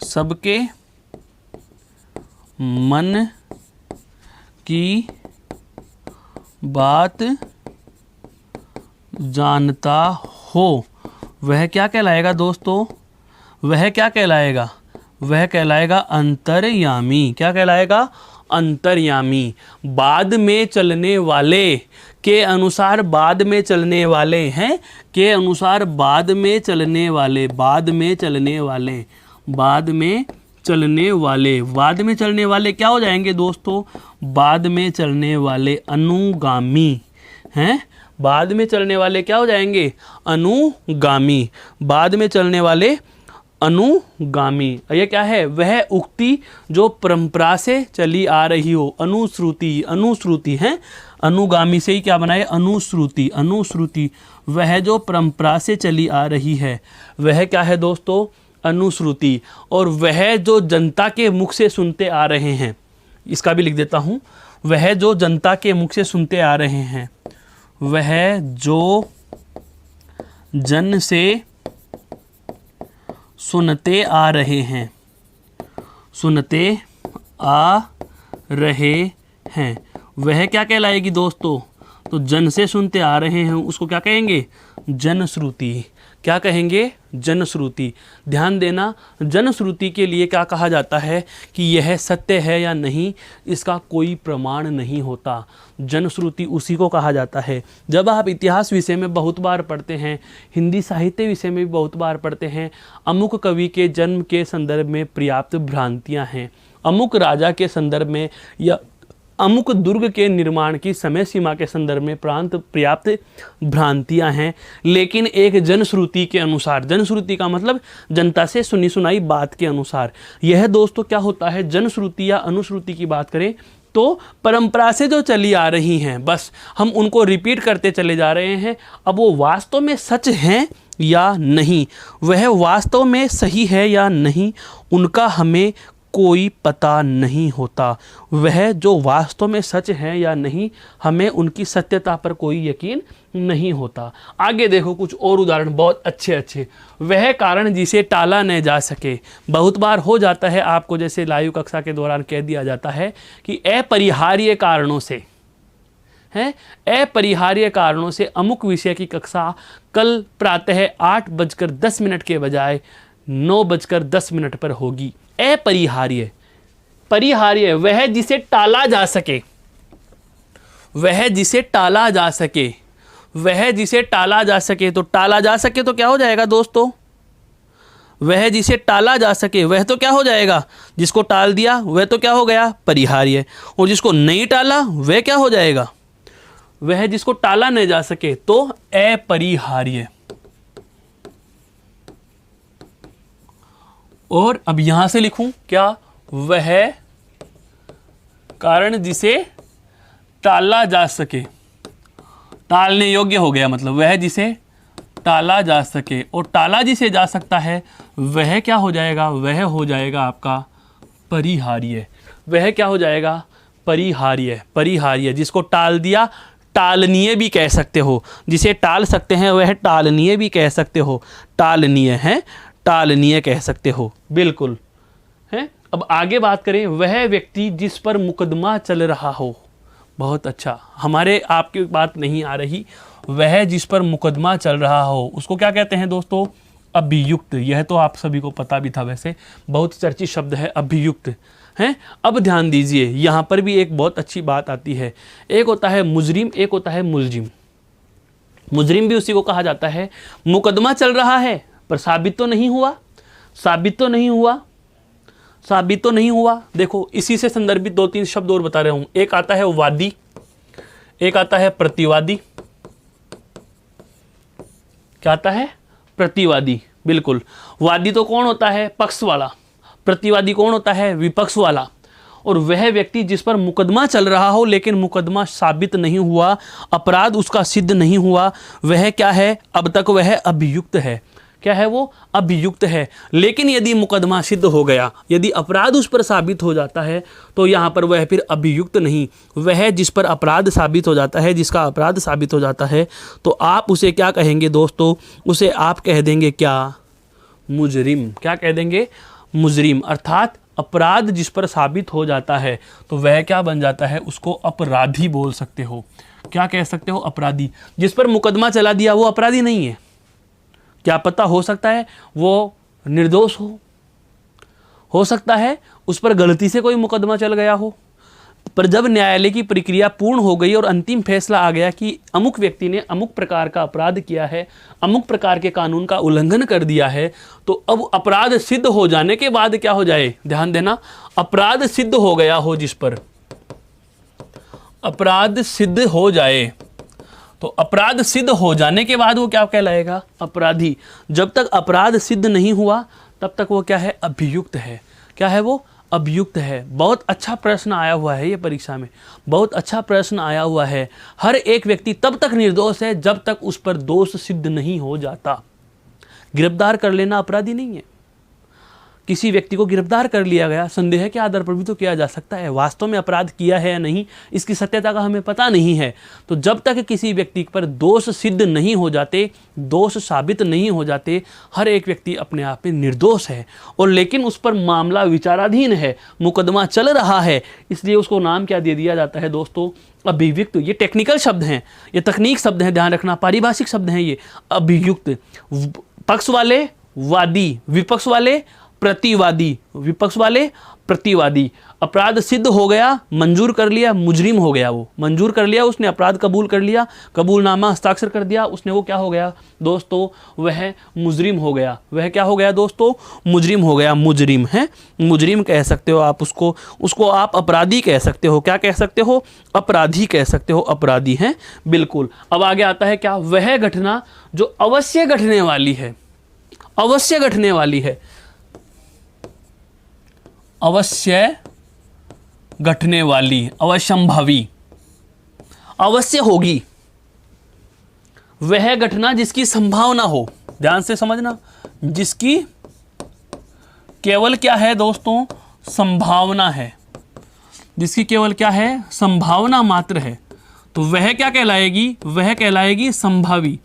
सबके मन की बात जानता हो, वह क्या कहलाएगा दोस्तों? वह क्या कहलाएगा? वह कहलाएगा अंतर्यामी। क्या कहलाएगा? अंतर्यामी। बाद में चलने वाले के अनुसार, बाद में चलने वाले हैं के अनुसार, बाद में चलने वाले, बाद में चलने वाले, बाद में चलने वाले, बाद में चलने वाले क्या हो जाएंगे दोस्तों? बाद में चलने वाले अनुगामी हैं। बाद में चलने वाले क्या हो जाएंगे? अनुगामी। बाद में चलने वाले अनुगामी। ये क्या है? वह उक्ति जो परंपरा से चली आ रही हो। अनुश्रुति, अनुश्रुति है। अनुगामी से ही क्या बनाए? अनुश्रुति, अनुश्रुति। वह जो परंपरा से चली आ रही है, वह क्या है दोस्तों? अनुश्रुति। और वह जो जनता के मुख से सुनते आ रहे हैं, इसका भी लिख देता हूँ। वह जो जनता के मुख से सुनते आ रहे हैं, वह जो जन से सुनते आ रहे हैं, सुनते आ रहे हैं, वह क्या कहलाएगी दोस्तों? तो जन से सुनते आ रहे हैं, उसको क्या कहेंगे? जनश्रुति। क्या कहेंगे? जनश्रुति। ध्यान देना, जनश्रुति के लिए क्या कहा जाता है कि यह सत्य है या नहीं, इसका कोई प्रमाण नहीं होता। जनश्रुति उसी को कहा जाता है। जब आप इतिहास विषय में बहुत बार पढ़ते हैं, हिंदी साहित्य विषय में भी बहुत बार पढ़ते हैं, अमुक कवि के जन्म के संदर्भ में पर्याप्त भ्रांतियां हैं, अमुक राजा के संदर्भ में या अमुक दुर्ग के निर्माण की समय सीमा के संदर्भ में पर्याप्त भ्रांतियां हैं, लेकिन एक जनश्रुति के अनुसार, जनश्रुति का मतलब जनता से सुनी सुनाई बात के अनुसार, यह दोस्तों क्या होता है? जनश्रुति या अनुश्रुति की बात करें तो परंपरा से जो चली आ रही हैं, बस हम उनको रिपीट करते चले जा रहे हैं। अब वो वास्तव में सच हैं या नहीं, वह वास्तव में सही है या नहीं, उनका हमें कोई पता नहीं होता। वह जो वास्तव में सच है या नहीं, हमें उनकी सत्यता पर कोई यकीन नहीं होता। आगे देखो कुछ और उदाहरण बहुत अच्छे अच्छे। वह कारण जिसे टाला न जा सके। बहुत बार हो जाता है आपको, जैसे लाइव कक्षा के दौरान कह दिया जाता है कि अपरिहार्य कारणों से है, अपरिहार्य कारणों से अमुक विषय की कक्षा कल प्रातः 8:10 के बजाय 9:10 पर होगी। अपरिहार्य, परिहार्य वह जिसे टाला जा सके, वह जिसे टाला जा सके, वह जिसे टाला जा सके। तो टाला जा सके तो क्या हो जाएगा दोस्तों? वह जिसे टाला जा सके, वह तो क्या हो जाएगा? जिसको टाल दिया वह तो क्या हो गया? परिहार्य। और जिसको नहीं टाला वह क्या हो जाएगा? वह जिसको टाला नहीं जा सके तो अपरिहार्य। और अब यहां से लिखूं क्या? वह कारण जिसे टाला जा सके, टालने योग्य हो गया, मतलब वह जिसे टाला जा सके। और टाला जिसे जा सकता है वह क्या हो जाएगा? वह हो जाएगा आपका परिहार्य। वह क्या हो जाएगा? परिहार्य। परिहार्य जिसको टाल दिया, टालनीय भी कह सकते हो। जिसे टाल सकते हैं वह टालनीय भी कह सकते हो। टालनीय है, टालनीय कह सकते हो, बिल्कुल है। अब आगे बात करें, वह व्यक्ति जिस पर मुकदमा चल रहा हो। बहुत अच्छा, हमारे आपकी बात नहीं आ रही। वह जिस पर मुकदमा चल रहा हो उसको क्या कहते हैं दोस्तों? अभियुक्त। यह तो आप सभी को पता भी था, वैसे बहुत चर्चित शब्द है अभियुक्त है। अब ध्यान दीजिए, यहाँ पर भी एक बहुत अच्छी बात आती है। एक होता है मुजरिम, एक होता है मुलजिम। मुजरिम भी उसी को कहा जाता है। मुकदमा चल रहा है पर साबित तो नहीं हुआ, साबित तो नहीं हुआ, साबित तो नहीं हुआ। देखो इसी से संदर्भित 2-3 शब्द और बता रहा हूं। एक आता है वादी, एक आता है प्रतिवादी। क्या आता है? प्रतिवादी। बिल्कुल, वादी तो कौन होता है? पक्ष वाला। प्रतिवादी कौन होता है? विपक्ष वाला। और वह व्यक्ति जिस पर मुकदमा चल रहा हो लेकिन मुकदमा साबित नहीं हुआ, अपराध उसका सिद्ध नहीं हुआ, वह क्या है? अब तक वह अभियुक्त है। क्या है वो? अभियुक्त है। लेकिन यदि मुकदमा सिद्ध हो गया, यदि अपराध उस पर साबित हो जाता है, तो यहाँ पर वह फिर अभियुक्त नहीं, वह जिस पर अपराध साबित हो जाता है, जिसका अपराध साबित हो जाता है, तो आप उसे क्या कहेंगे दोस्तों? उसे आप कह देंगे क्या? मुजरिम। क्या कह देंगे? मुजरिम, अर्थात अपराध जिस पर साबित हो जाता है तो वह क्या बन जाता है, उसको अपराधी बोल सकते हो। क्या कह सकते हो, अपराधी। जिस पर मुकदमा चला दिया वो अपराधी नहीं है, क्या पता हो सकता है वो निर्दोष हो सकता है उस पर गलती से कोई मुकदमा चल गया हो। पर जब न्यायालय की प्रक्रिया पूर्ण हो गई और अंतिम फैसला आ गया कि अमुक व्यक्ति ने अमुक प्रकार का अपराध किया है, अमुक प्रकार के कानून का उल्लंघन कर दिया है, तो अब अपराध सिद्ध हो जाने के बाद क्या हो जाए, ध्यान देना, अपराध सिद्ध हो गया हो, जिस पर अपराध सिद्ध हो जाए, तो अपराध सिद्ध हो जाने के बाद वो क्या कहलाएगा, अपराधी। जब तक अपराध सिद्ध नहीं हुआ तब तक वो क्या है, अभियुक्त है। क्या है वो, अभियुक्त है। बहुत अच्छा प्रश्न आया हुआ है ये परीक्षा में, बहुत अच्छा प्रश्न आया हुआ है। हर एक व्यक्ति तब तक निर्दोष है जब तक उस पर दोष सिद्ध नहीं हो जाता। गिरफ्तार कर लेना अपराधी नहीं है। किसी व्यक्ति को गिरफ्तार कर लिया गया, संदेह के आधार पर भी तो किया जा सकता है, वास्तव में अपराध किया है या नहीं इसकी सत्यता का हमें पता नहीं है। तो जब तक किसी व्यक्ति पर दोष सिद्ध नहीं हो जाते, दोष साबित नहीं हो जाते, हर एक व्यक्ति अपने आप में निर्दोष है। और लेकिन उस पर मामला विचाराधीन है, मुकदमा चल रहा है, इसलिए उसको नाम क्या दे दिया जाता है दोस्तों, अभियुक्त। ये टेक्निकल शब्द हैं, ये तकनीक शब्द हैं, ध्यान रखना, पारिभाषिक शब्द हैं ये। अभियुक्त, पक्ष वाले वादी, विपक्ष वाले प्रतिवादी, विपक्ष वाले प्रतिवादी। अपराध सिद्ध हो गया, मंजूर कर लिया, मुजरिम हो गया वो, मंजूर कर लिया उसने, अपराध कबूल कर लिया, कबूलनामा हस्ताक्षर कर दिया उसने, वो क्या हो गया दोस्तों, वह मुजरिम हो गया। वह क्या हो गया दोस्तों, मुजरिम हो गया। मुजरिम है, मुजरिम कह सकते हो आप उसको आप अपराधी कह सकते हो। क्या कह सकते हो, अपराधी कह सकते हो, अपराधी हैं, बिल्कुल। अब आगे आता है क्या, वह घटना जो अवश्य घटने वाली है, अवश्य घटने वाली है, अवश्य घटने वाली, अवश्यंभावी, अवश्य होगी। वह घटना जिसकी संभावना हो, ध्यान से समझना, जिसकी केवल क्या है दोस्तों, संभावना है, जिसकी केवल क्या है, संभावना मात्र है, तो वह क्या कहलाएगी, वह कहलाएगी संभावी।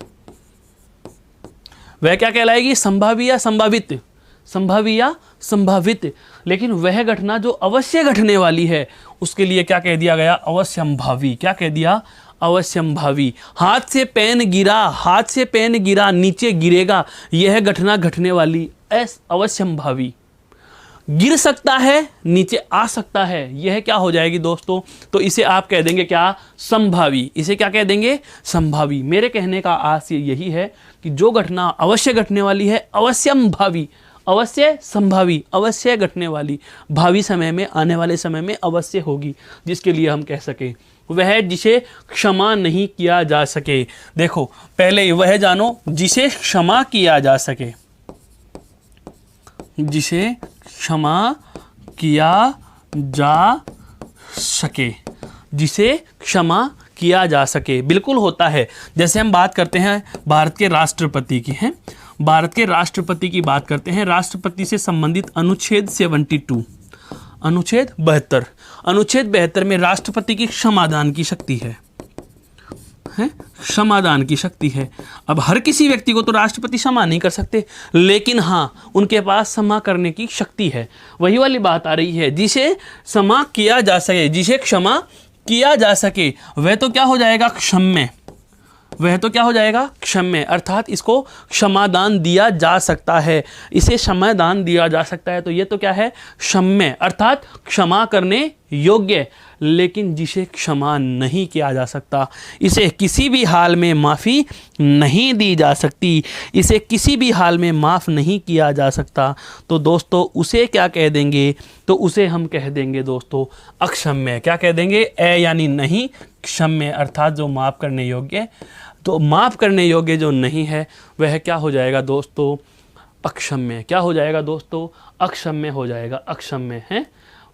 वह क्या कहलाएगी, संभावी या संभावित, संभावी या संभावित। लेकिन वह घटना जो अवश्य घटने वाली है उसके लिए क्या कह दिया गया, अवश्यंभावी। क्या कह दिया, अवश्यंभावी। हाथ से पेन गिरा, हाथ से पेन गिरा, नीचे गिरेगा, यह घटना घटने वाली, अवश्यंभावी। गिर सकता है, नीचे आ सकता है, यह क्या हो जाएगी दोस्तों, तो इसे आप कह देंगे क्या, संभावी। इसे क्या कह देंगे, संभावी। मेरे कहने का आशय यही है कि जो घटना अवश्य घटने वाली है, अवश्यंभावी, अवश्य संभावी, अवश्य घटने वाली, भावी समय में, आने वाले समय में अवश्य होगी, जिसके लिए हम कह सकें वह जिसे क्षमा नहीं किया जा सके। देखो पहले वह जानो, जिसे क्षमा किया जा सके, जिसे क्षमा किया जा सके, जिसे क्षमा किया जा सके, बिल्कुल होता है। जैसे हम बात करते हैं भारत के राष्ट्रपति की, हैं, भारत के राष्ट्रपति की बात करते हैं, राष्ट्रपति से संबंधित अनुच्छेद 72, अनुच्छेद 72, अनुच्छेद 72 में राष्ट्रपति की क्षमादान की शक्ति है, क्षमादान की शक्ति है। अब हर किसी व्यक्ति को तो राष्ट्रपति क्षमा नहीं कर सकते, लेकिन हाँ उनके पास क्षमा करने की शक्ति है। वही वाली बात आ रही है, जिसे क्षमा किया जा सके, जिसे क्षमा किया जा सके, वह तो क्या हो जाएगा, क्षम्य, वह तो क्या हो जाएगा, क्षम्य। अर्थात इसको क्षमादान दिया जा सकता है, इसे क्षमादान दिया जा सकता है, तो ये तो क्या है, क्षम्य, अर्थात क्षमा करने योग्य। लेकिन जिसे क्षमा नहीं किया जा सकता, इसे किसी भी हाल में माफ़ी नहीं दी जा सकती, इसे किसी भी हाल में माफ़ नहीं किया जा सकता, तो दोस्तों उसे क्या कह देंगे, तो उसे हम कह देंगे दोस्तों अक्षम्य। क्या कह देंगे, यानी नहीं, क्षम्य, अर्थात जो माफ़ करने योग्य। तो माफ़ करने योग्य जो नहीं है वह क्या हो जाएगा दोस्तों, अक्षम्य। क्या हो जाएगा दोस्तों, अक्षम्य हो जाएगा, अक्षम्य है।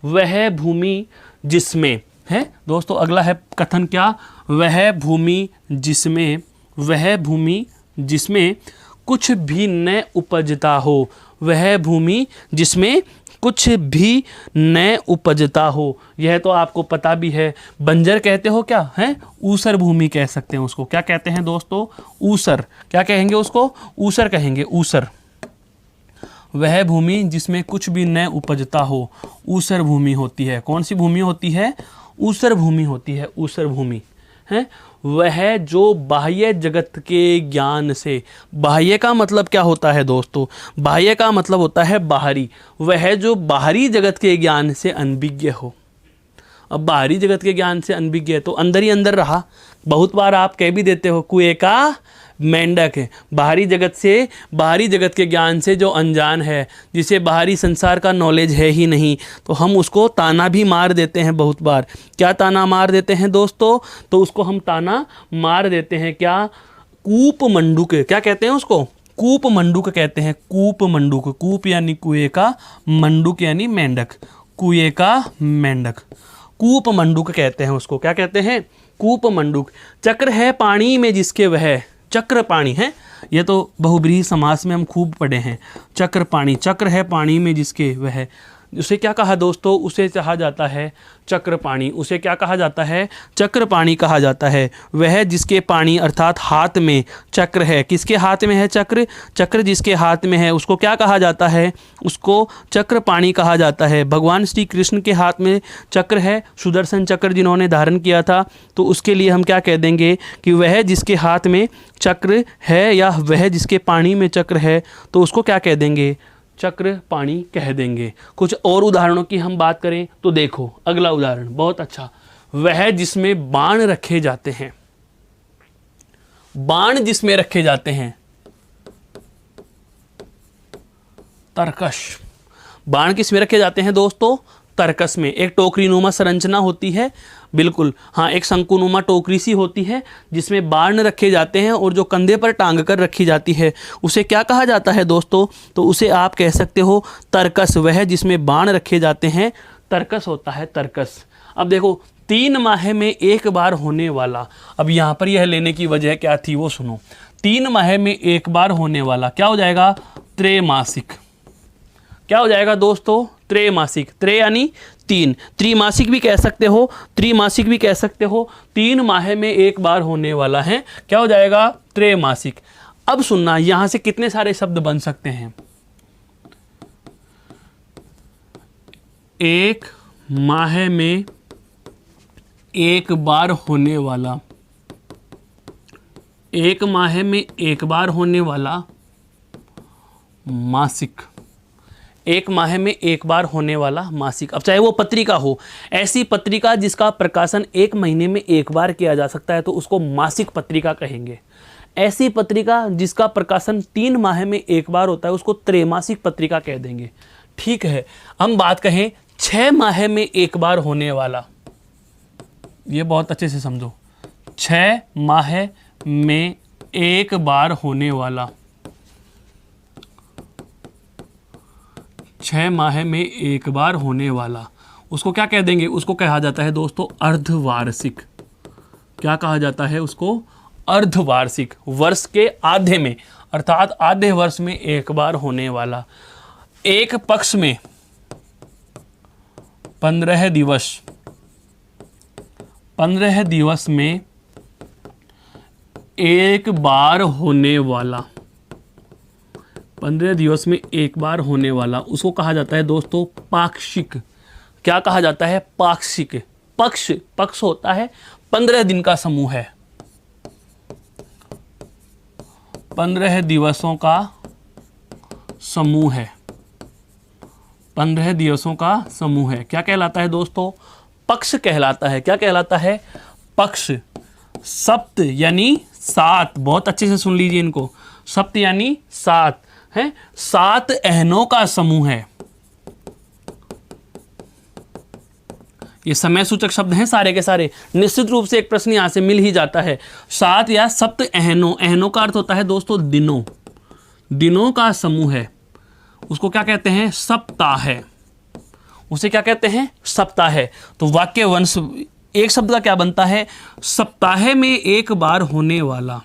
वह भूमि जिसमें, है दोस्तों, अगला है कथन क्या, वह भूमि जिसमें, वह भूमि जिसमें कुछ भी न उपजता हो, वह भूमि जिसमें कुछ भी न उपजता हो, यह तो आपको पता भी है। बंजर कहते हो क्या है, ऊसर भूमि कह सकते हैं उसको। क्या कहते हैं दोस्तों, ऊसर। क्या कहेंगे उसको, ऊसर कहेंगे, ऊसर। वह भूमि जिसमें कुछ भी न उपजता हो ऊसर भूमि होती है। कौन सी भूमि होती है? ऊसर भूमि होती है, ऊसर भूमि है। वह जो बाह्य जगत के ज्ञान से, बाह्य का मतलब क्या होता है दोस्तों? बाह्य का मतलब होता है बाहरी। वह जो बाहरी जगत के ज्ञान से अनभिज्ञ हो। अब बाहरी जगत के ज्ञान से अनभिज्ञ है तो अंदर ही अंदर रहा। बहुत बार आप कह भी देते हो कुएं का मेंढक है। बाहरी जगत के ज्ञान से जो अनजान है, जिसे बाहरी संसार का नॉलेज है ही नहीं, तो हम उसको ताना भी मार देते हैं बहुत बार। क्या ताना मार देते हैं दोस्तों? तो उसको हम ताना मार देते हैं क्या? कूप मंडूक। क्या कहते हैं उसको? कूप मंडूक कहते हैं। कूप मंडूक। कूप यानी कुएं का, मंडूक यानी मेंढक, कुएं का मेंढक, कूप मंडूक कहते हैं उसको। क्या कहते हैं? कूप मंडूक। चक्र है पानी में जिसके वह, चक्र पानी है, ये तो बहुब्रीहि समास में हम खूब पढ़े हैं। चक्र पानी, चक्र है पानी में जिसके वह, उसे क्या कहा दोस्तों? उसे कहा जाता है चक्र पानी। उसे क्या कहा जाता है? चक्र पानी कहा जाता है। वह जिसके पानी अर्थात हाथ में चक्र है। किसके हाथ में है चक्र? चक्र जिसके हाथ में है उसको क्या कहा जाता है? उसको चक्र पानी कहा जाता है। भगवान श्री कृष्ण के हाथ में चक्र है, सुदर्शन चक्र जिन्होंने धारण किया था, तो उसके लिए हम क्या कह देंगे कि वह जिसके हाथ में चक्र है या वह जिसके पानी में चक्र है, तो उसको क्या कह देंगे? चक्र पाणी कह देंगे। कुछ और उदाहरणों की हम बात करें तो देखो अगला उदाहरण बहुत अच्छा। वह जिसमें बाण रखे जाते हैं, बाण जिसमें रखे जाते हैं, तरकश। बाण किसमें रखे जाते हैं दोस्तों? तरकस में। एक टोकरी नुमा संरचना होती है, बिल्कुल हाँ, एक शंकुनुमा टोकरी सी होती है जिसमें बाण रखे जाते हैं और जो कंधे पर टांग कर रखी जाती है उसे क्या कहा जाता है दोस्तों? तो उसे आप कह सकते हो तरकस। वह जिसमें बाण रखे जाते हैं तरकस होता है, तरकस। अब देखो 3 माह में एक बार होने वाला, अब यहाँ पर यह लेने की वजह क्या थी वो सुनो। 3 माह में एक बार होने वाला क्या हो जाएगा? त्रैमासिक। क्या हो जाएगा दोस्तों? त्रैमासिक। त्रय यानी 3, त्रिमासिक भी कह सकते हो, त्रिमासिक भी कह सकते हो। 3 माह में एक बार होने वाला है, क्या हो जाएगा? त्रैमासिक। अब सुनना, यहां से कितने सारे शब्द बन सकते हैं? एक माह में एक बार होने वाला, एक माह में एक बार होने वाला मासिक, एक माह में एक बार होने वाला मासिक। अब चाहे वो पत्रिका हो, ऐसी पत्रिका जिसका प्रकाशन 1 महीने में एक बार किया जा सकता है तो उसको मासिक पत्रिका कहेंगे। ऐसी पत्रिका जिसका प्रकाशन 3 माह में एक बार होता है उसको त्रैमासिक पत्रिका कह देंगे। ठीक है, हम बात कहें 6 माह में एक बार होने वाला, ये बहुत अच्छे से समझो, 6 माह में एक बार होने वाला, 6 माह में एक बार होने वाला, उसको क्या कह देंगे? उसको कहा जाता है दोस्तों अर्धवार्षिक। क्या कहा जाता है उसको? अर्धवार्षिक। वर्ष के आधे में अर्थात आधे वर्ष में एक बार होने वाला। एक पक्ष में 15 दिवस, 15 दिवस में एक बार होने वाला, 15 दिवस में एक बार होने वाला, उसको कहा जाता है दोस्तों पाक्षिक। क्या कहा जाता है? पाक्षिक। पक्ष, पक्ष होता है 15 दिन का समूह है, 15 दिवसों का समूह है, 15 दिवसों का समूह है। क्या कहलाता है दोस्तों? पक्ष कहलाता है। क्या कहलाता है? पक्ष। सप्त यानी 7, बहुत अच्छे से सुन लीजिए इनको। सप्त यानी 7 है, 7 अहनों का समूह है। ये समय सूचक शब्द हैं सारे के सारे। निश्चित रूप से एक प्रश्न यहां से मिल ही जाता है। 7 या सप्त अहनों, अहनों का अर्थ होता है दोस्तों दिनों, दिनों का समूह है। उसको क्या कहते हैं? सप्ताह है। उसे क्या कहते हैं? सप्ताह है। तो वाक्य वंश एक शब्द का क्या बनता है? सप्ताह में एक बार होने वाला,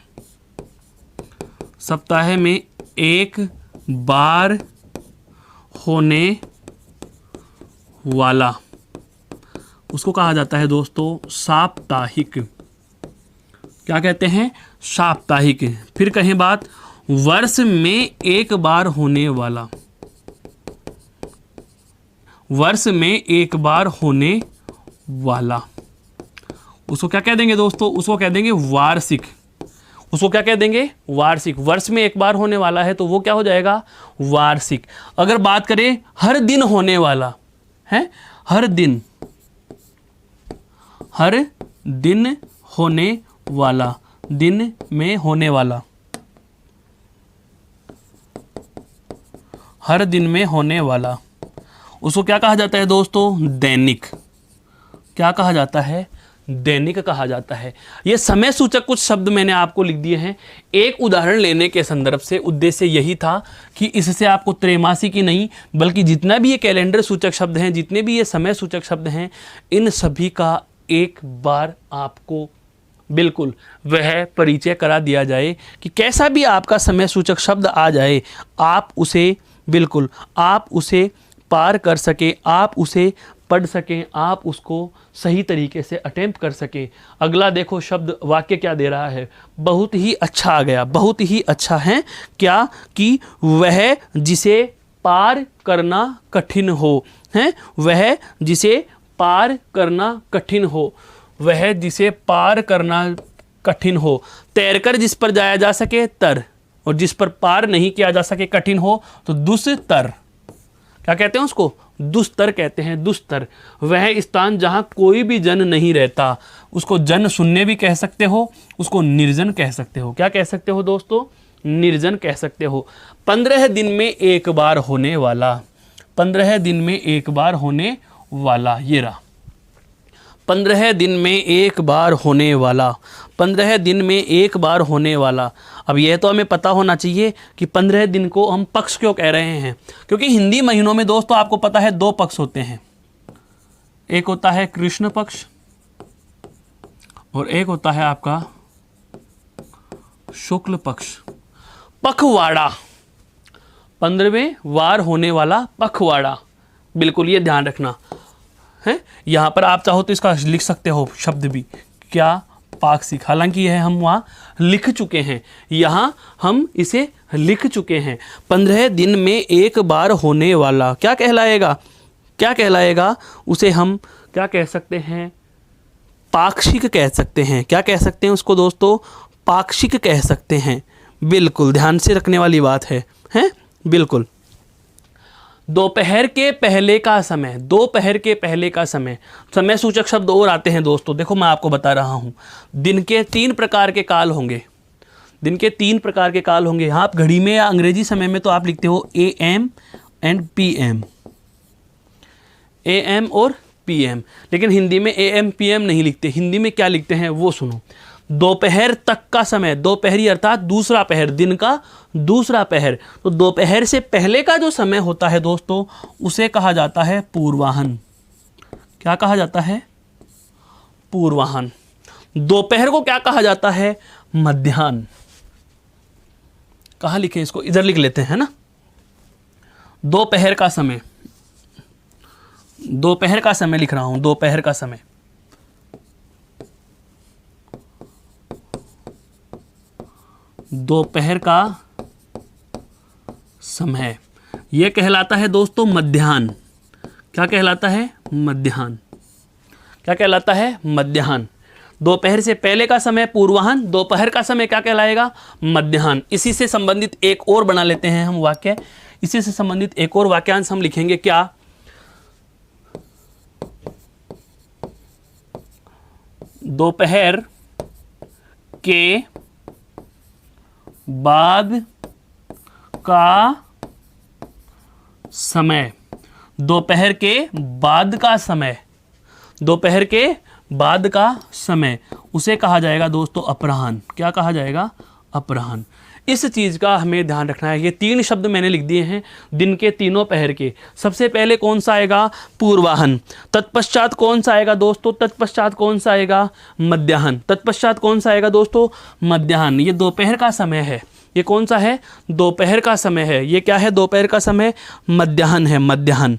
सप्ताह में एक बार होने वाला, उसको कहा जाता है दोस्तों साप्ताहिक। क्या कहते हैं? साप्ताहिक। फिर कहें बात, वर्ष में एक बार होने वाला, वर्ष में एक बार होने वाला, उसको क्या कह देंगे दोस्तों? उसको कह देंगे वार्षिक। उसको क्या कह देंगे? वार्षिक। वर्ष में एक बार होने वाला है तो वो क्या हो जाएगा? वार्षिक। अगर बात करें हर दिन होने वाला है, हर दिन होने वाला, दिन में होने वाला, हर दिन में होने वाला, उसको क्या कहा जाता है दोस्तों? दैनिक। क्या कहा जाता है? दैनिक कहा जाता है। ये समय सूचक कुछ शब्द मैंने आपको लिख दिए हैं एक उदाहरण लेने के संदर्भ से। उद्देश्य यही था कि इससे आपको त्रैमासिक ही नहीं बल्कि जितना भी ये कैलेंडर सूचक शब्द हैं, जितने भी ये समय सूचक शब्द हैं, इन सभी का एक बार आपको बिल्कुल वह परिचय करा दिया जाए कि कैसा भी आपका समय सूचक शब्द आ जाए, आप उसे बिल्कुल आप उसे पार कर सके, आप उसे पढ़ सकें, आप उसको सही तरीके से अटेम्प्ट कर सकें। अगला देखो शब्द वाक्य क्या दे रहा है, बहुत ही अच्छा आ गया, बहुत ही अच्छा है। क्या? कि वह जिसे पार करना कठिन हो, हैं? वह जिसे पार करना कठिन हो, वह जिसे पार करना कठिन हो। तैरकर जिस पर जाया जा सके तर, और जिस पर पार नहीं किया जा सके कठिन हो तो दुस्तर। क्या कहते हैं उसको? दुस्तर कहते हैं, दुस्तर। वह स्थान जहाँ कोई भी जन नहीं रहता, उसको जन शून्य भी कह सकते हो, उसको निर्जन कह सकते हो। क्या कह सकते हो दोस्तों? निर्जन कह सकते हो। 15 दिन में एक बार होने वाला, 15 दिन में एक बार होने वाला, ये रहा 15 दिन में एक बार होने वाला, 15 दिन में एक बार होने वाला। अब यह तो हमें पता होना चाहिए कि 15 दिन को हम पक्ष क्यों कह रहे हैं, क्योंकि हिंदी महीनों में दोस्तों आपको पता है 2 पक्ष होते हैं। एक होता है कृष्ण पक्ष और एक होता है आपका शुक्ल पक्ष। पखवाड़ा, 15वें वार होने वाला पखवाड़ा, बिल्कुल ये ध्यान रखना है। यहाँ पर आप चाहो तो इसका लिख सकते हो शब्द भी, क्या? पाक्षिक। हालांकि यह हम वहाँ लिख चुके हैं, यहाँ हम इसे लिख चुके हैं। 15 दिन में एक बार होने वाला क्या कहलाएगा? क्या कहलाएगा? उसे हम क्या कह सकते हैं? पाक्षिक कह सकते हैं। क्या कह सकते हैं उसको दोस्तों? पाक्षिक कह सकते हैं। बिल्कुल ध्यान से रखने वाली बात है, हैं? बिल्कुल। दोपहर के पहले का समय, दोपहर के पहले का समय, समय सूचक शब्द और आते हैं दोस्तों। देखो मैं आपको बता रहा हूँ, दिन के 3 प्रकार के काल होंगे, दिन के 3 प्रकार के काल होंगे। आप घड़ी में या अंग्रेजी समय में तो आप लिखते हो AM एंड PM, AM और PM, लेकिन हिंदी में AM PM नहीं लिखते। हिंदी में क्या लिखते हैं वो सुनो। दोपहर तक का समय, दोपहरी अर्थात दूसरा पहर, दिन का दूसरा पहर। तो दोपहर से पहले का जो समय होता है दोस्तों, उसे कहा जाता है पूर्वाहन। क्या कहा जाता है? पूर्वाहन। दोपहर को क्या कहा जाता है? मध्याह्न। कहाँ लिखे इसको? इधर लिख लेते हैं ना। दोपहर का समय, दोपहर का समय लिख रहा हूं, दोपहर का समय। दोपहर का समय यह कहलाता है दोस्तों मध्याह्न। क्या कहलाता है? मध्याह्न। क्या कहलाता है? मध्याह्न। दोपहर से पहले का समय पूर्वाह्न, दोपहर का समय क्या कहलाएगा? मध्याह्न। इसी से संबंधित एक और बना लेते हैं हम वाक्य, इसी से संबंधित एक और वाक्यांश हम लिखेंगे। क्या? दोपहर के बाद का समय, दोपहर के बाद का समय, दोपहर के बाद का समय, उसे कहा जाएगा दोस्तों अपराह्न। क्या कहा जाएगा? अपराह्न। इस चीज़ का हमें ध्यान रखना है। ये 3 शब्द मैंने लिख दिए हैं दिन के तीनों पहर के। सबसे पहले कौन सा आएगा? पूर्वाहन। तत्पश्चात कौन सा आएगा दोस्तों? तत्पश्चात कौन सा आएगा? मध्याह्न। तत्पश्चात कौन सा आएगा दोस्तों? मध्याह्न। ये दोपहर का समय है। ये कौन सा है? दोपहर का समय है। ये क्या है? दोपहर का समय मध्याह्न है, मध्याह्न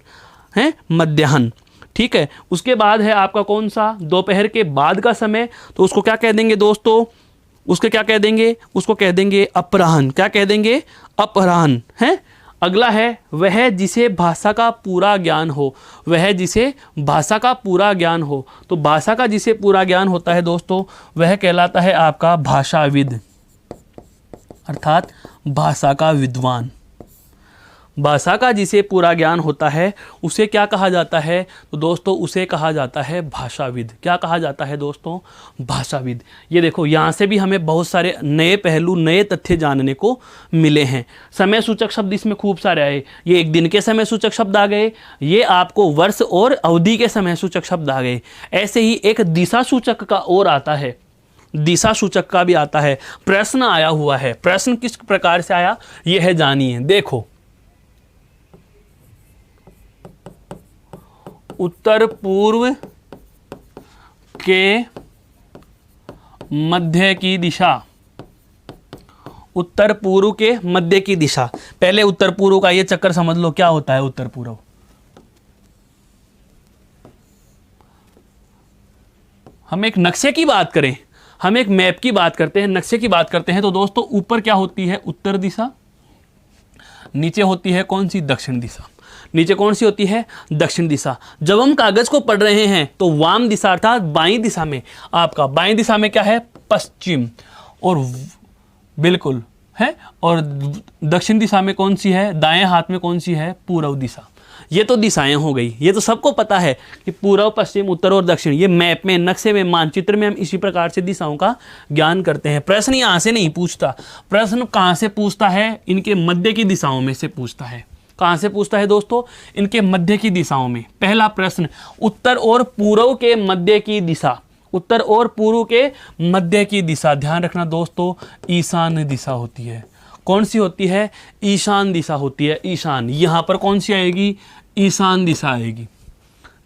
है, मध्याह्न। ठीक है। उसके बाद है आपका कौन सा? दोपहर के बाद का समय। तो उसको क्या कह देंगे दोस्तों? उसके क्या कह देंगे? उसको कह देंगे अपराह्न। क्या कह देंगे? अपराह्न है, अगला है वह जिसे भाषा का पूरा ज्ञान हो, वह जिसे भाषा का पूरा ज्ञान हो। तो भाषा का जिसे पूरा ज्ञान होता है दोस्तों वह कहलाता है आपका भाषाविद, अर्थात भाषा का विद्वान। भाषा का जिसे पूरा ज्ञान होता है उसे क्या कहा जाता है? तो दोस्तों उसे कहा जाता है भाषाविद। क्या कहा जाता है दोस्तों? भाषाविद। ये देखो यहाँ से भी हमें बहुत सारे नए पहलू, नए तथ्य जानने को मिले हैं। समय सूचक शब्द इसमें खूब सारे आए। ये एक दिन के समय सूचक शब्द आ गए, ये आपको वर्ष और अवधि के समय सूचक शब्द आ गए। ऐसे ही एक दिशा सूचक का और आता है, दिशा सूचक का भी आता है। प्रश्न आया हुआ है, प्रश्न किस प्रकार से आया यह है जानिए। देखो, उत्तर पूर्व के मध्य की दिशा, उत्तर पूर्व के मध्य की दिशा। पहले उत्तर पूर्व का ये चक्कर समझ लो, क्या होता है उत्तर पूर्व? हम एक नक्शे की बात करें, हम एक मैप की बात करते हैं, नक्शे की बात करते हैं, तो दोस्तों ऊपर क्या होती है? उत्तर दिशा। नीचे होती है कौन सी? दक्षिण दिशा। नीचे कौन सी होती है? दक्षिण दिशा। जब हम कागज को पढ़ रहे हैं तो वाम दिशा अर्थात बाईं दिशा में, आपका बाईं दिशा में क्या है? पश्चिम। और बिल्कुल है, और दक्षिण दिशा में कौन सी है? दाएं हाथ में कौन सी है? पूर्व दिशा। ये तो दिशाएं हो गई, ये तो सबको पता है कि पूर्व, पश्चिम, उत्तर और दक्षिण। ये मैप में, नक्शे में, मानचित्र में हम इसी प्रकार से दिशाओं का ज्ञान करते हैं। प्रश्न यहाँ से नहीं पूछता, प्रश्न कहाँ से पूछता है? इनके मध्य की दिशाओं में से पूछता है। कहाँ से पूछता है दोस्तों? इनके मध्य की दिशाओं में। पहला प्रश्न, उत्तर और पूर्व के मध्य की दिशा, उत्तर और पूर्व के मध्य की दिशा। ध्यान रखना दोस्तों, ईशान दिशा होती है। कौन सी होती है? ईशान दिशा होती है। ईशान, यहां पर कौन सी आएगी? ईशान दिशा आएगी।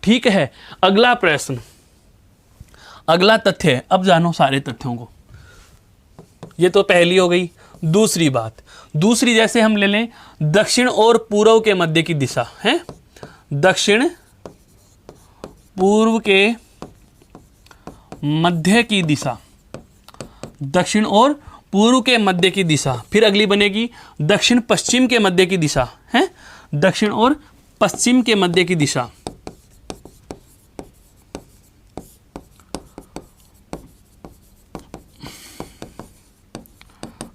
ठीक है, अगला प्रश्न, अगला तथ्य। अब जानो सारे तथ्यों को। ये तो पहली हो गई। दूसरी बात, दूसरी जैसे हम ले लें दक्षिण और पूर्व के मध्य की दिशा है, दक्षिण पूर्व के मध्य की दिशा, दक्षिण और पूर्व के मध्य की दिशा। फिर अगली बनेगी दक्षिण पश्चिम के मध्य की दिशा है, दक्षिण और पश्चिम के मध्य की दिशा।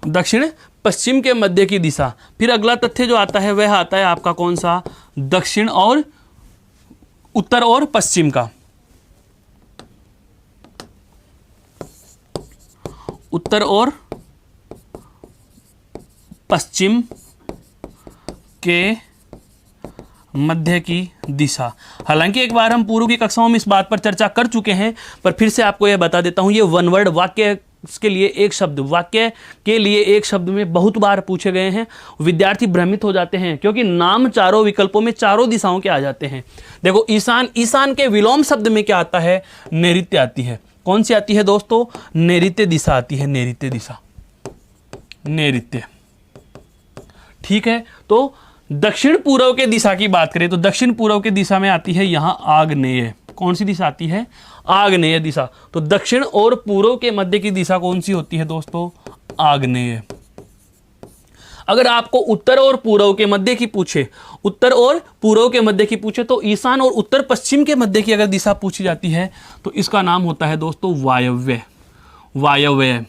दक्षिण पश्चिम के मध्य की दिशा। फिर अगला तथ्य जो आता है वह आता है आपका कौन सा? दक्षिण और उत्तर और पश्चिम का, उत्तर और पश्चिम के मध्य की दिशा। हालांकि एक बार हम पूर्व की कक्षाओं में इस बात पर चर्चा कर चुके हैं, पर फिर से आपको यह बता देता हूं। ये वन वर्ड वाक्य के लिए एक शब्द, वाक्य के लिए एक शब्द में बहुत बार पूछे गए हैं। विद्यार्थी भ्रमित हो जाते हैं क्योंकि नाम चारों विकल्पों में चारों दिशाओं के आ जाते हैं। देखो ईशान, ईशान के विलोम शब्द में क्या आता है? नैऋत्य आती है। कौन सी आती है दोस्तों? नैऋत्य दिशा आती है, नैऋत्य दिशा, नैऋत्य। ठीक है, तो दक्षिण पूर्व के दिशा की बात करें तो दक्षिण पूर्व के दिशा में आती है यहां आग्नेय। कौन सी दिशा आती है? आग्नेय दिशा। तो दक्षिण और पूर्व के मध्य की दिशा कौन सी होती है दोस्तों? आग्नेय। अगर आपको उत्तर और पूर्व के मध्य की पूछे, उत्तर और पूर्व के मध्य की पूछे, तो ईशान और उत्तर पश्चिम के मध्य की अगर दिशा पूछी जाती है तो इसका नाम होता है दोस्तों वायव्य। वायव्य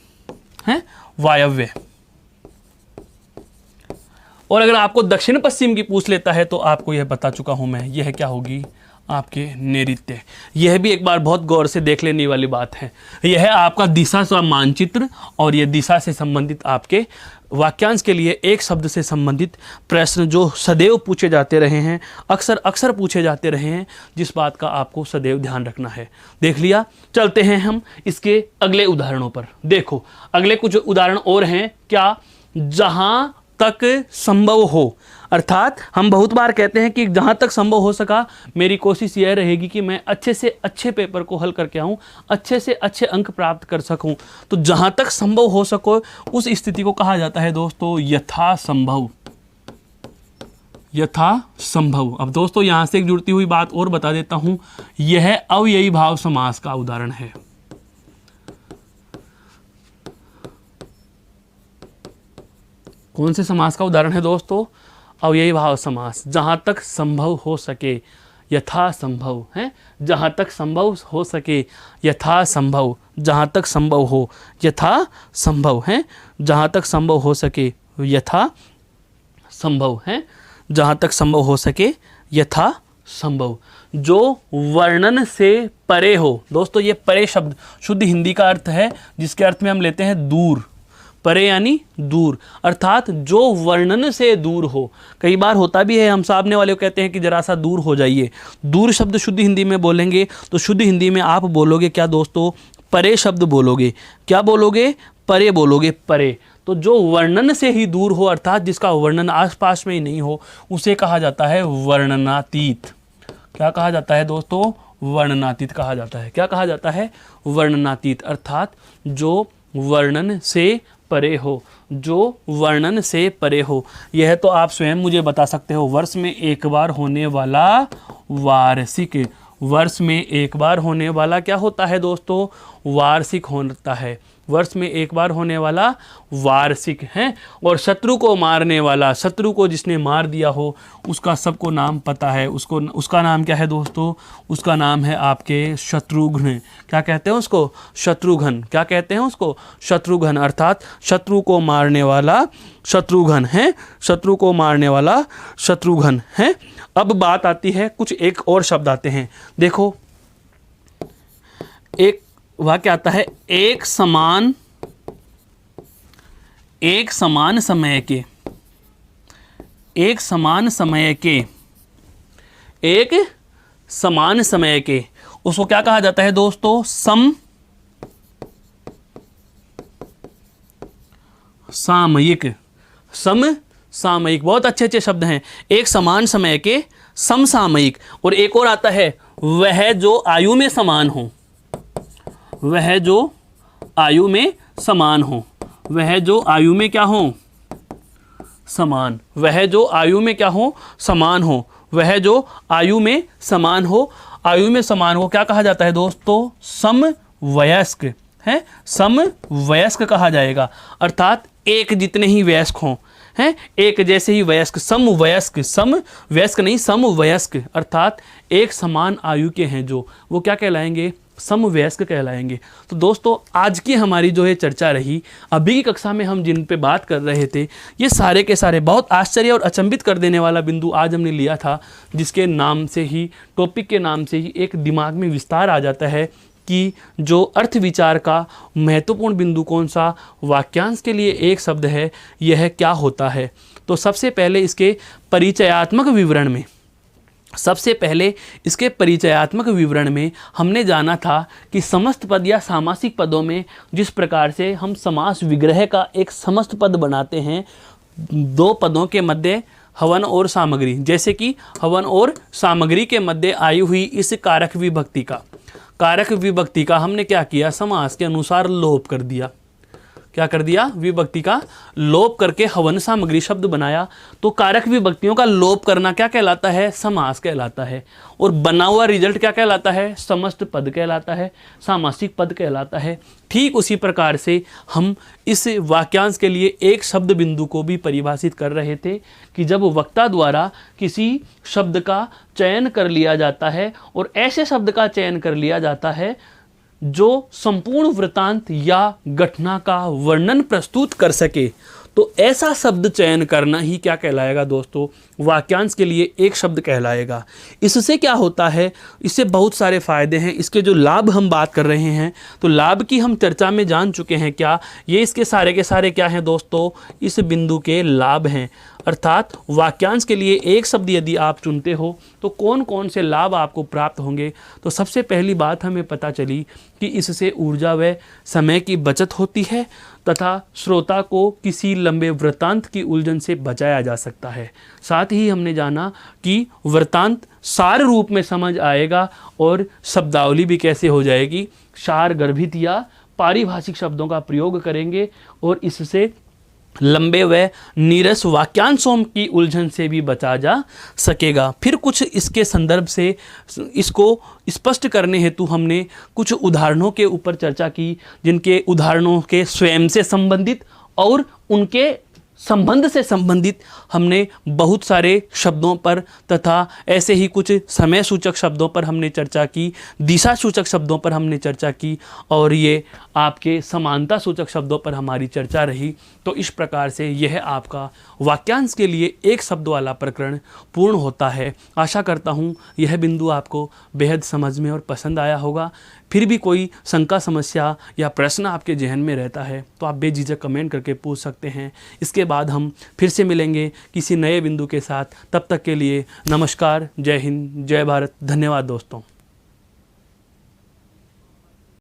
है, वायव्य। और अगर आपको दक्षिण पश्चिम की पूछ लेता है तो आपको यह बता चुका हूं मैं, यह क्या होगी? आपके नैऋत्य। यह भी एक बार बहुत गौर से देख लेने वाली बात है। यह है आपका दिशा का मानचित्र और यह दिशा से संबंधित आपके वाक्यांश के लिए एक शब्द से संबंधित प्रश्न जो सदैव पूछे जाते रहे हैं, अक्सर अक्सर पूछे जाते रहे हैं, जिस बात का आपको सदैव ध्यान रखना है। देख लिया, चलते हैं हम इसके अगले उदाहरणों पर। देखो अगले कुछ उदाहरण और हैं क्या? जहां तक संभव हो, अर्थात हम बहुत बार कहते हैं कि जहां तक संभव हो सका मेरी कोशिश यह रहेगी कि मैं अच्छे से अच्छे पेपर को हल करके आऊं, अच्छे से अच्छे अंक प्राप्त कर सकूं। तो जहां तक संभव हो सको उस स्थिति को कहा जाता है दोस्तों यथासंभव। यथासंभव। अब दोस्तों यहां से एक जुड़ती हुई बात और बता देता हूं, यह अव्ययी भाव समास का उदाहरण है। कौन से समास का उदाहरण है दोस्तों? अव्ययीभाव समास, जहाँ तक संभव हो सके, यथा संभव है, जहाँ तक संभव हो सके, यथा संभव, जहाँ तक संभव हो, यथा संभव है, जहाँ तक संभव हो सके, यथा संभव है, जहाँ तक संभव हो सके, यथा संभव। जो वर्णन से परे हो। दोस्तों ये परे शब्द शुद्ध हिंदी का अर्थ है, जिसके अर्थ में हम लेते हैं दूर। परे यानी दूर, अर्थात जो वर्णन से दूर हो। कई बार होता भी है, हम सामने वाले को कहते हैं कि जरा सा दूर हो जाइए। दूर शब्द शुद्ध हिंदी में बोलेंगे तो शुद्ध हिंदी में आप बोलोगे क्या दोस्तों? परे शब्द बोलोगे। क्या बोलोगे? परे बोलोगे, परे। तो जो वर्णन से ही दूर हो, अर्थात जिसका वर्णन आसपास में ही नहीं हो, उसे कहा जाता है वर्णनातीत। क्या कहा जाता है दोस्तों? वर्णनातीत कहा जाता है। क्या कहा जाता है? वर्णनातीत, अर्थात जो वर्णन से परे हो, जो वर्णन से परे हो। यह तो आप स्वयं मुझे बता सकते हो। वर्ष में एक बार होने वाला वार्षिक, वर्ष में एक बार होने वाला क्या होता है दोस्तों? वार्षिक होता है। वर्ष में एक बार होने वाला वार्षिक है। और शत्रु को मारने वाला, शत्रु को जिसने मार दिया हो, उसका सबको नाम पता है। उसका नाम क्या है दोस्तों? उसका नाम है आपके शत्रुघ्न। क्या कहते हैं उसको? शत्रुघ्न। क्या कहते हैं उसको? शत्रुघ्न, अर्थात शत्रु को मारने वाला शत्रुघ्न है। शत्रु को मारने वाला शत्रुघ्न है। अब बात आती है, कुछ एक और शब्द आते हैं। देखो, एक वाक्य आता है, एक समान समय के, एक समान समय के, एक समान समय के, उसको क्या कहा जाता है दोस्तों? समसामयिक। समसामयिक, बहुत अच्छे अच्छे शब्द हैं। एक समान समय के, समसामयिक। और एक और आता है, वह जो आयु में समान हो, वह जो आयु में समान हो, वह जो आयु में क्या हो? समान। वह जो आयु में क्या हो? समान हो। वह जो आयु में समान हो, आयु में समान हो, क्या कहा जाता है दोस्तों? समवयस्क है। समवयस्क कहा जाएगा, अर्थात एक जितने ही वयस्क हों, हैं, एक जैसे ही वयस्क। समवयस्क, समवयस्क नहीं, समवयस्क, अर्थात एक समान आयु के हैं जो, वो क्या कहलाएंगे? समवयस्क कहलाएंगे। तो दोस्तों आज की हमारी जो है चर्चा रही, अभी की कक्षा में हम जिन पे बात कर रहे थे, ये सारे के सारे बहुत आश्चर्य और अचंभित कर देने वाला बिंदु आज हमने लिया था, जिसके नाम से ही, टॉपिक के नाम से ही एक दिमाग में विस्तार आ जाता है कि जो अर्थ विचार का महत्वपूर्ण बिंदु कौन सा, वाक्यांश के लिए एक शब्द है, यह क्या होता है। तो सबसे पहले इसके परिचयात्मक विवरण में, सबसे पहले इसके परिचयात्मक विवरण में हमने जाना था कि समस्त पद या सामासिक पदों में जिस प्रकार से हम समास विग्रह का एक समस्त पद बनाते हैं, दो पदों के मध्य हवन और सामग्री, जैसे कि हवन और सामग्री के मध्य आई हुई इस कारक विभक्ति का हमने क्या किया? समास के अनुसार लोप कर दिया। क्या कर दिया? विभक्ति का लोप करके हवन सामग्री शब्द बनाया। तो कारक विभक्तियों का लोप करना क्या कहलाता है? समास कहलाता है। और बना हुआ रिजल्ट क्या कहलाता है? समस्त पद कहलाता है, सामासिक पद कहलाता है। ठीक उसी प्रकार से हम इस वाक्यांश के लिए एक शब्द बिंदु को भी परिभाषित कर रहे थे कि जब वक्ता द्वारा किसी शब्द का चयन कर लिया जाता है, और ऐसे शब्द का चयन कर लिया जाता है जो संपूर्ण वृत्तांत या घटना का वर्णन प्रस्तुत कर सके, तो ऐसा शब्द चयन करना ही क्या कहलाएगा दोस्तों? वाक्यांश के लिए एक शब्द कहलाएगा। इससे क्या होता है? इससे बहुत सारे फायदे हैं। इसके जो लाभ हम बात कर रहे हैं, तो लाभ की हम चर्चा में जान चुके हैं। क्या ये इसके सारे के सारे क्या हैं दोस्तों? इस बिंदु के लाभ हैं। अर्थात वाक्यांश के लिए एक शब्द यदि आप चुनते हो तो कौन कौन से लाभ आपको प्राप्त होंगे। तो सबसे पहली बात हमें पता चली कि इससे ऊर्जा व समय की बचत होती है तथा श्रोता को किसी लंबे वृत्तांत की उलझन से बचाया जा सकता है। साथ ही हमने जाना कि वृत्तांत सार रूप में समझ आएगा और शब्दावली भी कैसे हो जाएगी? सार गर्भित या पारिभाषिक शब्दों का प्रयोग करेंगे और इससे लंबे व नीरस वाक्यांशों की उलझन से भी बचा जा सकेगा। फिर कुछ इसके संदर्भ से इसको स्पष्ट करने हेतु हमने कुछ उदाहरणों के ऊपर चर्चा की, जिनके उदाहरणों के स्वयं से संबंधित और उनके संबंध से संबंधित हमने बहुत सारे शब्दों पर तथा ऐसे ही कुछ समय सूचक शब्दों पर हमने चर्चा की, दिशा सूचक शब्दों पर हमने चर्चा की और ये आपके समानता सूचक शब्दों पर हमारी चर्चा रही। तो इस प्रकार से यह आपका वाक्यांश के लिए एक शब्द वाला प्रकरण पूर्ण होता है। आशा करता हूँ यह बिंदु आपको बेहद समझ में और पसंद आया होगा। फिर भी कोई शंका, समस्या या प्रश्न आपके जहन में रहता है तो आप बेझिझक कमेंट करके पूछ सकते हैं। इसके बाद हम फिर से मिलेंगे किसी नए बिंदु के साथ। तब तक के लिए नमस्कार, जय हिंद, जय भारत, धन्यवाद दोस्तों।